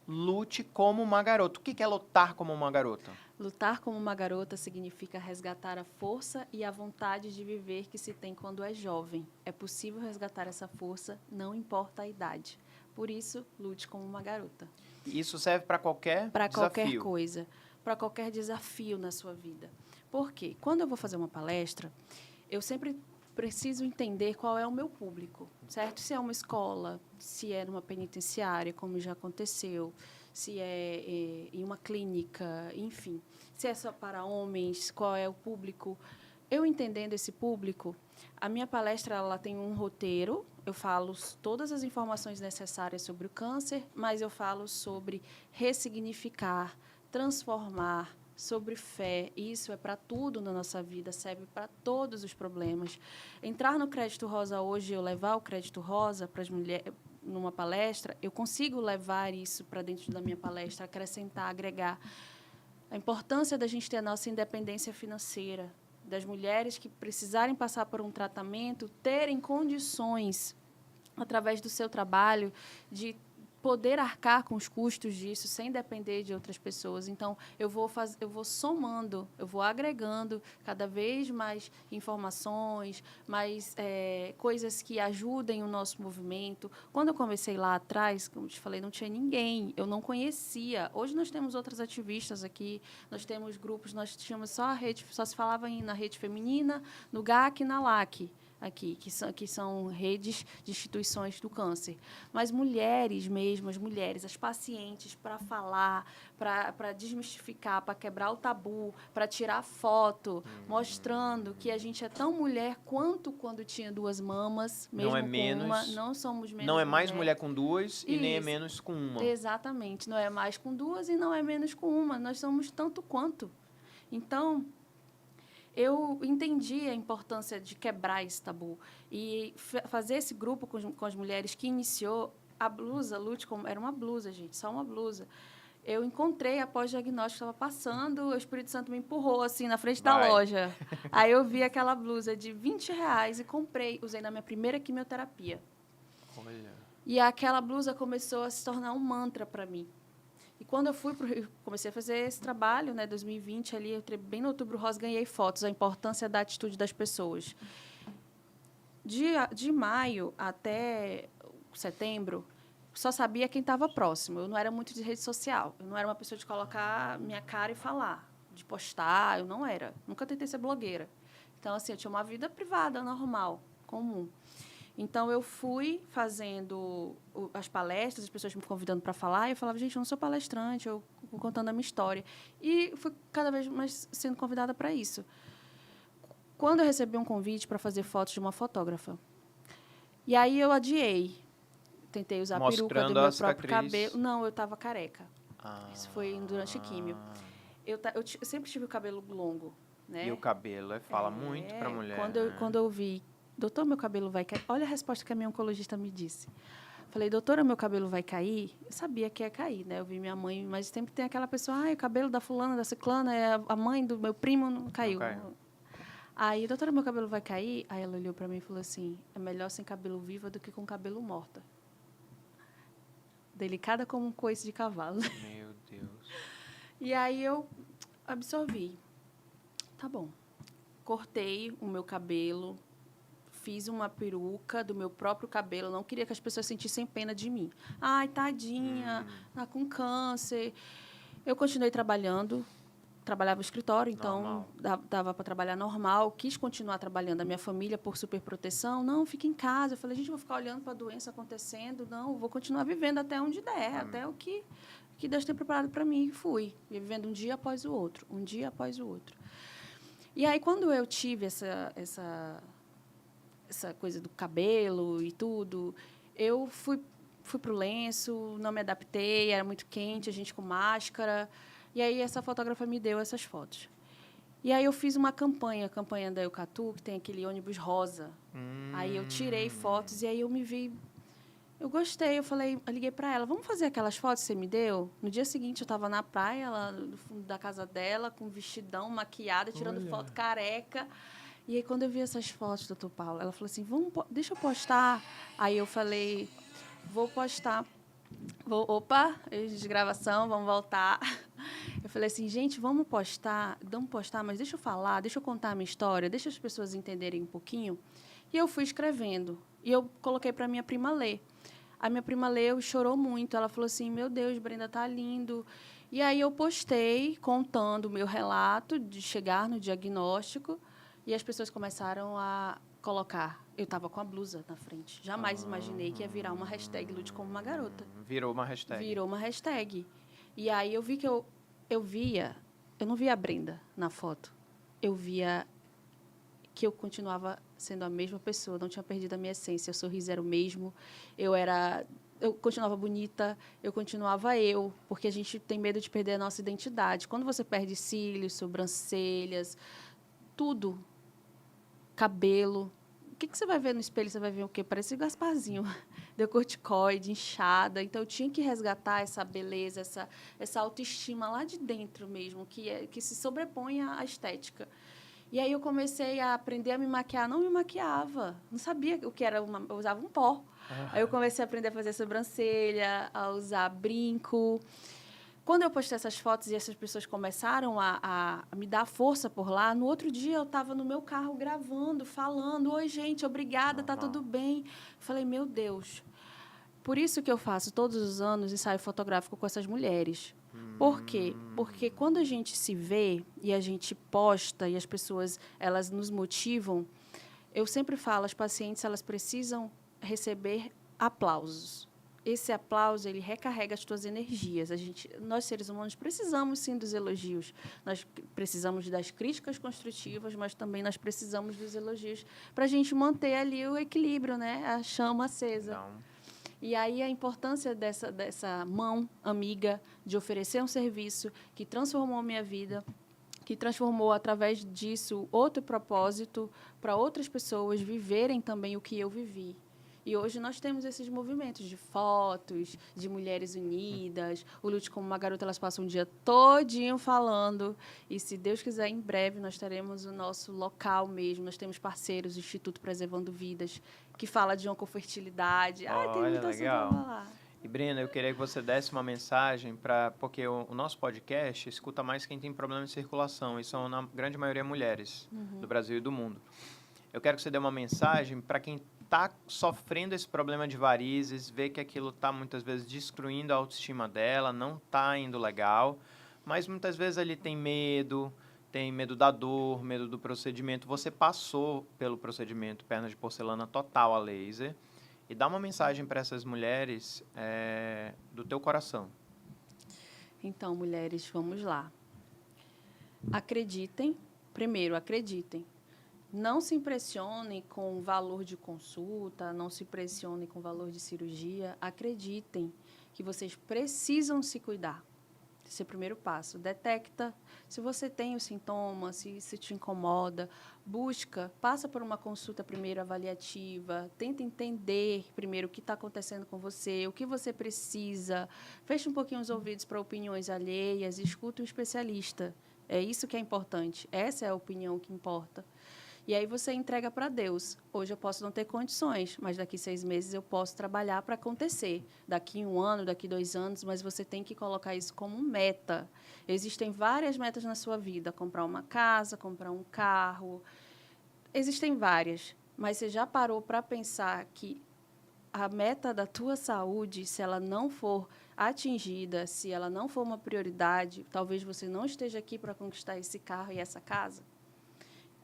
S1: Lute como uma garota. O que é lutar como uma garota?
S2: Lutar como uma garota significa resgatar a força e a vontade de viver que se tem quando é jovem. É possível resgatar essa força, não importa a idade. Por isso, lute como uma garota.
S1: Isso serve para qualquer desafio?
S2: Para qualquer coisa, para qualquer desafio na sua vida. Por quê? Quando eu vou fazer uma palestra, eu sempre preciso entender qual é o meu público, certo? Se é uma escola, se é numa penitenciária, como já aconteceu, se é em uma clínica, enfim. Se é só para homens, qual é o público. Eu entendendo esse público, a minha palestra ela tem um roteiro, eu falo todas as informações necessárias sobre o câncer, mas eu falo sobre ressignificar, transformar, sobre fé. Isso é para tudo na nossa vida, serve para todos os problemas. Entrar no Crédito Rosa hoje, eu levar o Crédito Rosa para as mulheres numa palestra, eu consigo levar isso para dentro da minha palestra, acrescentar, agregar. A importância da gente ter a nossa independência financeira, das mulheres que precisarem passar por um tratamento, terem condições, através do seu trabalho, de poder arcar com os custos disso sem depender de outras pessoas. Então, eu vou somando, eu vou agregando cada vez mais informações, mais coisas que ajudem o nosso movimento. Quando eu comecei lá atrás, como eu te falei, não tinha ninguém, eu não conhecia. Hoje nós temos outras ativistas aqui, nós temos grupos, nós tínhamos só a rede, só se falava na rede feminina, no GAC e na LAC. aqui, que são redes de instituições do câncer. Mas mulheres mesmo, as mulheres, as pacientes, para falar, para desmistificar, para quebrar o tabu, para tirar foto, mostrando que a gente é tão mulher quanto quando tinha 2 mamas, mesmo
S1: Não é
S2: com
S1: menos,
S2: uma, não somos menos
S1: não é mais mulher com 2 e nem é
S2: Isso.
S1: menos com uma.
S2: Exatamente, não é mais com 2 e não é menos com uma, nós somos tanto quanto. Então, eu entendi a importância de quebrar esse tabu e fazer esse grupo com as mulheres que iniciou a blusa, Lute como era uma blusa, gente, só uma blusa. Eu encontrei após o diagnóstico, estava passando, o Espírito Santo me empurrou assim na frente da loja. Aí eu vi aquela blusa de R$ 20 e comprei, usei na minha primeira quimioterapia.
S1: Olha.
S2: E aquela blusa começou a se tornar um mantra para mim. E quando eu fui comecei a fazer esse trabalho, né, 2020 ali, eu entrei bem no Outubro Rosa, ganhei fotos, a importância da atitude das pessoas. De maio até setembro, só sabia quem estava próximo. Eu não era muito de rede social. Eu não era uma pessoa de colocar minha cara e falar, de postar, eu não era. Nunca tentei ser blogueira. Então, assim, eu tinha uma vida privada, normal, comum. Então, eu fui fazendo as palestras, as pessoas me convidando para falar, e eu falava, gente, eu não sou palestrante, eu vou contando a minha história. E fui cada vez mais sendo convidada para isso. Quando eu recebi um convite para fazer fotos de uma fotógrafa, e aí eu adiei. Tentei usar a peruca do meu próprio cabelo. Não, eu estava careca. Isso foi durante a químio. Eu sempre tive o cabelo longo, né?
S1: E o cabelo fala muito para mulher.
S2: Quando eu vi, doutor, meu cabelo vai cair. Olha a resposta que a minha oncologista me disse. Falei, doutora, meu cabelo vai cair? Eu sabia que ia cair, né? Eu vi minha mãe, mas sempre tem aquela pessoa, o cabelo da fulana, da ciclana, é a mãe do meu primo, não caiu. Não caiu. Aí, doutora, meu cabelo vai cair? Aí ela olhou para mim e falou assim, é melhor sem cabelo viva do que com cabelo morta. Delicada como um coice de cavalo.
S1: Meu Deus.
S2: E aí eu absorvi. Tá bom. Cortei o meu cabelo, fiz uma peruca do meu próprio cabelo. Não queria que as pessoas sentissem pena de mim. Ai, tadinha, tá com câncer. Eu continuei trabalhando. Trabalhava no escritório, então dava para trabalhar normal. Quis continuar trabalhando. A minha família, por superproteção, não, fica em casa. Eu falei, gente, eu vou ficar olhando para a doença acontecendo. Não, vou continuar vivendo até onde der, até o que Deus tem preparado para mim. E fui, vivendo um dia após o outro, um dia após o outro. E aí, quando eu tive essa coisa do cabelo e tudo, eu fui para o lenço, não me adaptei, era muito quente, a gente com máscara. E aí, essa fotógrafa me deu essas fotos. E aí, eu fiz uma campanha, a campanha da Eucatu, que tem aquele ônibus rosa. Aí, eu tirei fotos e aí eu me vi... Eu gostei, eu liguei para ela, vamos fazer aquelas fotos que você me deu? No dia seguinte, eu estava na praia, lá no fundo da casa dela, com vestidão, maquiada, tirando foto careca. E aí, quando eu vi essas fotos, doutor Paulo, ela falou assim, deixa eu postar. Aí, eu falei, vou postar. Opa, de gravação, vamos voltar. Eu falei assim, gente, vamos postar, mas deixa eu falar, deixa eu contar a minha história, deixa as pessoas entenderem um pouquinho. E eu fui escrevendo. E eu coloquei para a minha prima ler. A minha prima leu e chorou muito. Ela falou assim, meu Deus, Brenda, tá lindo. E aí eu postei, contando o meu relato de chegar no diagnóstico, e as pessoas começaram a colocar. Eu estava com a blusa na frente. Jamais imaginei que ia virar uma hashtag Lute como uma garota.
S1: Virou uma hashtag.
S2: Virou uma hashtag. E aí eu vi que eu não via a Brenda na foto. Eu via que eu continuava sendo a mesma pessoa, não tinha perdido a minha essência, o sorriso era o mesmo, eu continuava bonita, eu continuava eu, porque a gente tem medo de perder a nossa identidade. Quando você perde cílios, sobrancelhas, tudo, cabelo, o que você vai ver no espelho? Você vai ver o quê? Parece Gasparzinho, deu corticoide, inchada. Então, eu tinha que resgatar essa beleza, essa autoestima lá de dentro mesmo, que se sobrepõe à estética. E aí eu comecei a aprender a me maquiar. Não me maquiava, não sabia o que era eu usava um pó. Aí eu comecei a aprender a fazer sobrancelha, a usar brinco. Quando eu postei essas fotos e essas pessoas começaram a me dar força por lá, no outro dia eu estava no meu carro gravando, falando, oi, gente, obrigada, tá tudo bem. Falei, meu Deus. Por isso que eu faço todos os anos ensaio fotográfico com essas mulheres. Por quê? Porque quando a gente se vê e a gente posta e as pessoas elas nos motivam, Eu sempre falo, as pacientes, elas precisam receber aplausos. Esse aplauso, ele recarrega as tuas energias. Nós, seres humanos, precisamos, sim, dos elogios. Nós precisamos das críticas construtivas, mas também nós precisamos dos elogios para a gente manter ali o equilíbrio, né? A chama acesa.
S1: Não.
S2: E aí a importância dessa mão amiga de oferecer um serviço que transformou a minha vida, que transformou, através disso, outro propósito para outras pessoas viverem também o que eu vivi. E hoje nós temos esses movimentos de fotos, de mulheres unidas. O Lute como uma Garota, elas passam um dia todinho falando. E, se Deus quiser, em breve nós teremos o nosso local mesmo. Nós temos parceiros, o Instituto Preservando Vidas, que fala de oncofertilidade. Tem
S1: Olha,
S2: muita coisa para
S1: legal.
S2: falar.
S1: E, Brenda, eu queria que você desse uma mensagem porque o nosso podcast escuta mais quem tem problema de circulação, e são, na grande maioria, mulheres do Brasil e do mundo. Eu quero que você dê uma mensagem para quem está sofrendo esse problema de varizes, vê que aquilo está, muitas vezes, destruindo a autoestima dela, não está indo legal, mas, muitas vezes, ele tem medo da dor, medo do procedimento. Você passou pelo procedimento perna de porcelana total a laser, e dá uma mensagem para essas mulheres do teu coração.
S2: Então, mulheres, vamos lá. Acreditem. Primeiro, acreditem. Não se impressionem com o valor de consulta, não se impressionem com o valor de cirurgia. Acreditem que vocês precisam se cuidar. Esse é o primeiro passo. Detecta se você tem os sintomas, se te incomoda. Passa por uma consulta primeiro avaliativa. Tenta entender primeiro o que está acontecendo com você, o que você precisa. Feche um pouquinho os ouvidos para opiniões alheias. Escuta um especialista. É isso que é importante. Essa é a opinião que importa. E aí você entrega para Deus. Hoje eu posso não ter condições, mas daqui 6 meses eu posso trabalhar para acontecer. Daqui 1 ano, daqui 2 anos, mas você tem que colocar isso como meta. Existem várias metas na sua vida. Comprar uma casa, comprar um carro. Existem várias. Mas você já parou para pensar que a meta da tua saúde, se ela não for atingida, se ela não for uma prioridade, talvez você não esteja aqui para conquistar esse carro e essa casa?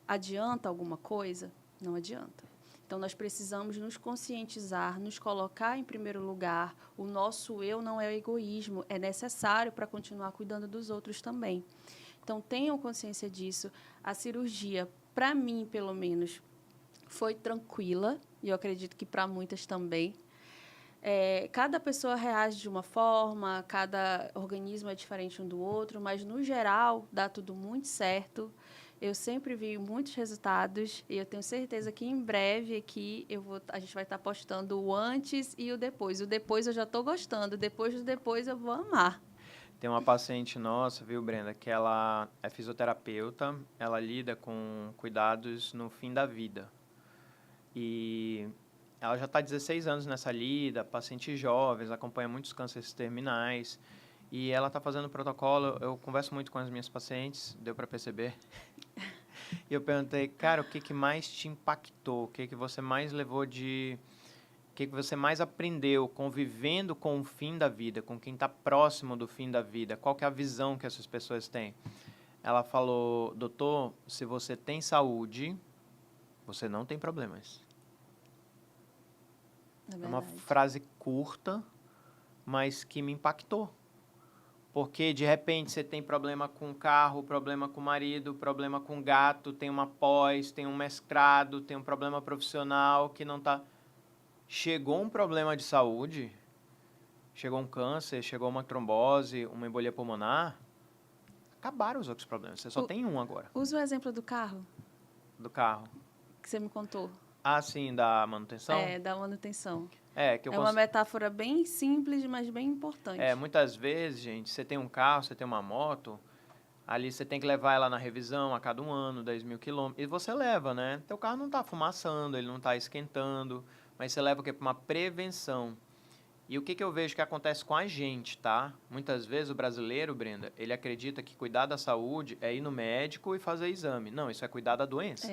S2: Adianta alguma coisa? Não adianta. Então, nós precisamos nos conscientizar, nos colocar em primeiro lugar. O nosso eu não é egoísmo, é necessário para continuar cuidando dos outros também. Então, tenham consciência disso. A cirurgia, para mim, pelo menos, foi tranquila, e eu acredito que para muitas também. Cada pessoa reage de uma forma, cada organismo é diferente um do outro, mas, no geral, dá tudo muito certo. Eu sempre vi muitos resultados e eu tenho certeza que em breve aqui a gente vai estar postando o antes e o depois. O depois eu já estou gostando, depois do depois eu vou amar.
S1: Tem uma paciente nossa, viu, Brenda, que ela é fisioterapeuta, ela lida com cuidados no fim da vida. E ela já está há 16 anos nessa lida, pacientes jovens, acompanha muitos cânceres terminais. E ela está fazendo protocolo, eu converso muito com as minhas pacientes, deu para perceber. E eu perguntei, cara, o que mais te impactou? O que você mais levou de... O que você mais aprendeu convivendo com o fim da vida, com quem está próximo do fim da vida? Qual que é a visão que essas pessoas têm? Ela falou, doutor, se você tem saúde, você não tem problemas. É uma frase curta, mas que me impactou. Porque, de repente, você tem problema com o carro, problema com o marido, problema com o gato, tem uma pós, tem um mestrado, tem um problema profissional que não está... Chegou um problema de saúde, chegou um câncer, chegou uma trombose, uma embolia pulmonar, acabaram os outros problemas. Você só tem um agora.
S2: Usa o exemplo do carro.
S1: Do carro.
S2: Que você me contou.
S1: Ah, sim, da manutenção?
S2: Da manutenção.
S1: É
S2: uma metáfora bem simples, mas bem importante.
S1: Muitas vezes, gente, você tem um carro, você tem uma moto, ali você tem que levar ela na revisão a cada 1 ano, 10 mil quilômetros, e você leva, né? Teu carro não está fumaçando, ele não está esquentando, mas você leva o quê? Para uma prevenção. E o que eu vejo que acontece com a gente, tá? Muitas vezes o brasileiro, Brenda, ele acredita que cuidar da saúde é ir no médico e fazer exame. Não, isso é cuidar da doença.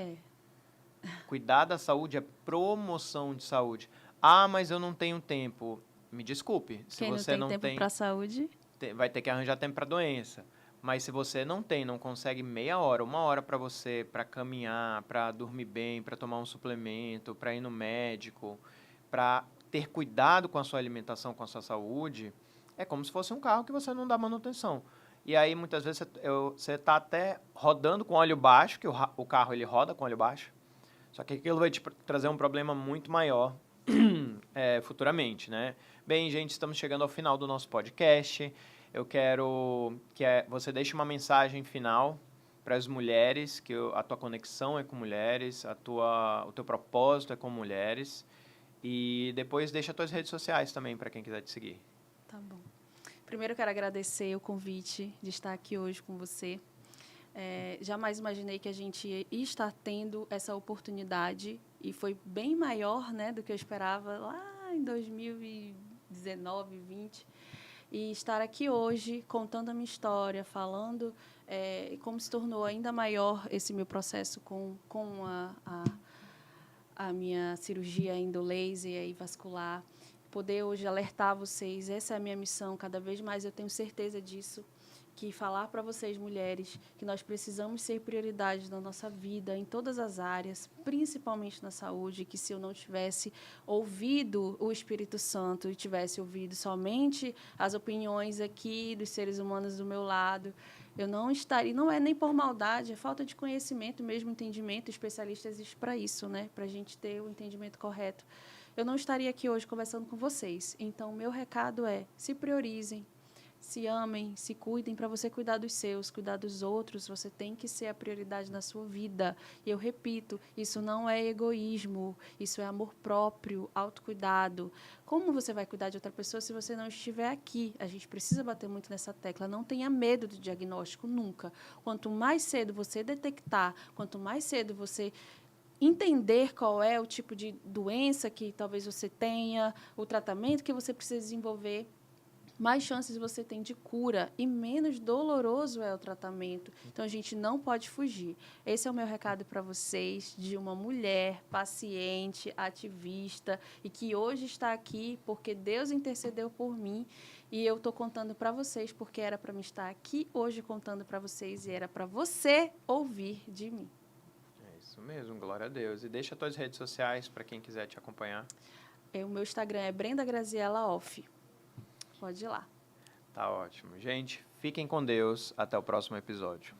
S1: Cuidar da saúde é promoção de saúde. Ah, mas eu não tenho tempo. Me desculpe. Se
S2: Quem
S1: você
S2: não tem tempo para a saúde...
S1: vai ter que arranjar tempo para a doença. Mas se você não consegue meia hora, 1 hora para você, para caminhar, para dormir bem, para tomar um suplemento, para ir no médico, para ter cuidado com a sua alimentação, com a sua saúde, é como se fosse um carro que você não dá manutenção. E aí, muitas vezes, você está até rodando com óleo baixo, que o carro ele roda com óleo baixo, só que aquilo vai te trazer um problema muito maior futuramente, né? Bem, gente, estamos chegando ao final do nosso podcast. Eu quero que você deixe uma mensagem final para as mulheres, que a tua conexão é com mulheres, o teu propósito é com mulheres. E depois deixa as tuas redes sociais também para quem quiser te seguir.
S2: Tá bom. Primeiro eu quero agradecer o convite de estar aqui hoje com você. Jamais imaginei que a gente ia estar tendo essa oportunidade e foi bem maior, né, do que eu esperava lá em 2019, 2020. E estar aqui hoje contando a minha história, falando como se tornou ainda maior esse meu processo com a minha cirurgia endolaser e vascular. Poder hoje alertar vocês, essa é a minha missão, cada vez mais eu tenho certeza disso, que falar para vocês, mulheres, que nós precisamos ser prioridade na nossa vida, em todas as áreas, principalmente na saúde, que se eu não tivesse ouvido o Espírito Santo e tivesse ouvido somente as opiniões aqui dos seres humanos do meu lado, eu não estaria, não é nem por maldade, é falta de conhecimento mesmo, entendimento, especialistas existem para isso, né? Para a gente ter o entendimento correto. Eu não estaria aqui hoje conversando com vocês. Então, o meu recado é, se priorizem, se amem, se cuidem para você cuidar dos seus, cuidar dos outros. Você tem que ser a prioridade na sua vida. E eu repito, isso não é egoísmo, isso é amor próprio, autocuidado. Como você vai cuidar de outra pessoa se você não estiver aqui? A gente precisa bater muito nessa tecla. Não tenha medo do diagnóstico, nunca. Quanto mais cedo você detectar, quanto mais cedo você entender qual é o tipo de doença que talvez você tenha, o tratamento que você precisa desenvolver, mais chances você tem de cura e menos doloroso é o tratamento. Então, a gente não pode fugir. Esse é o meu recado para vocês, de uma mulher paciente, ativista, e que hoje está aqui porque Deus intercedeu por mim, e eu estou contando para vocês porque era para mim estar aqui hoje contando para vocês, e era para você ouvir de mim.
S1: É isso mesmo, glória a Deus. E deixa as tuas redes sociais para quem quiser te acompanhar.
S2: O meu Instagram é Brenda Graziella Off. Pode ir lá.
S1: Tá ótimo. Gente, fiquem com Deus. Até o próximo episódio.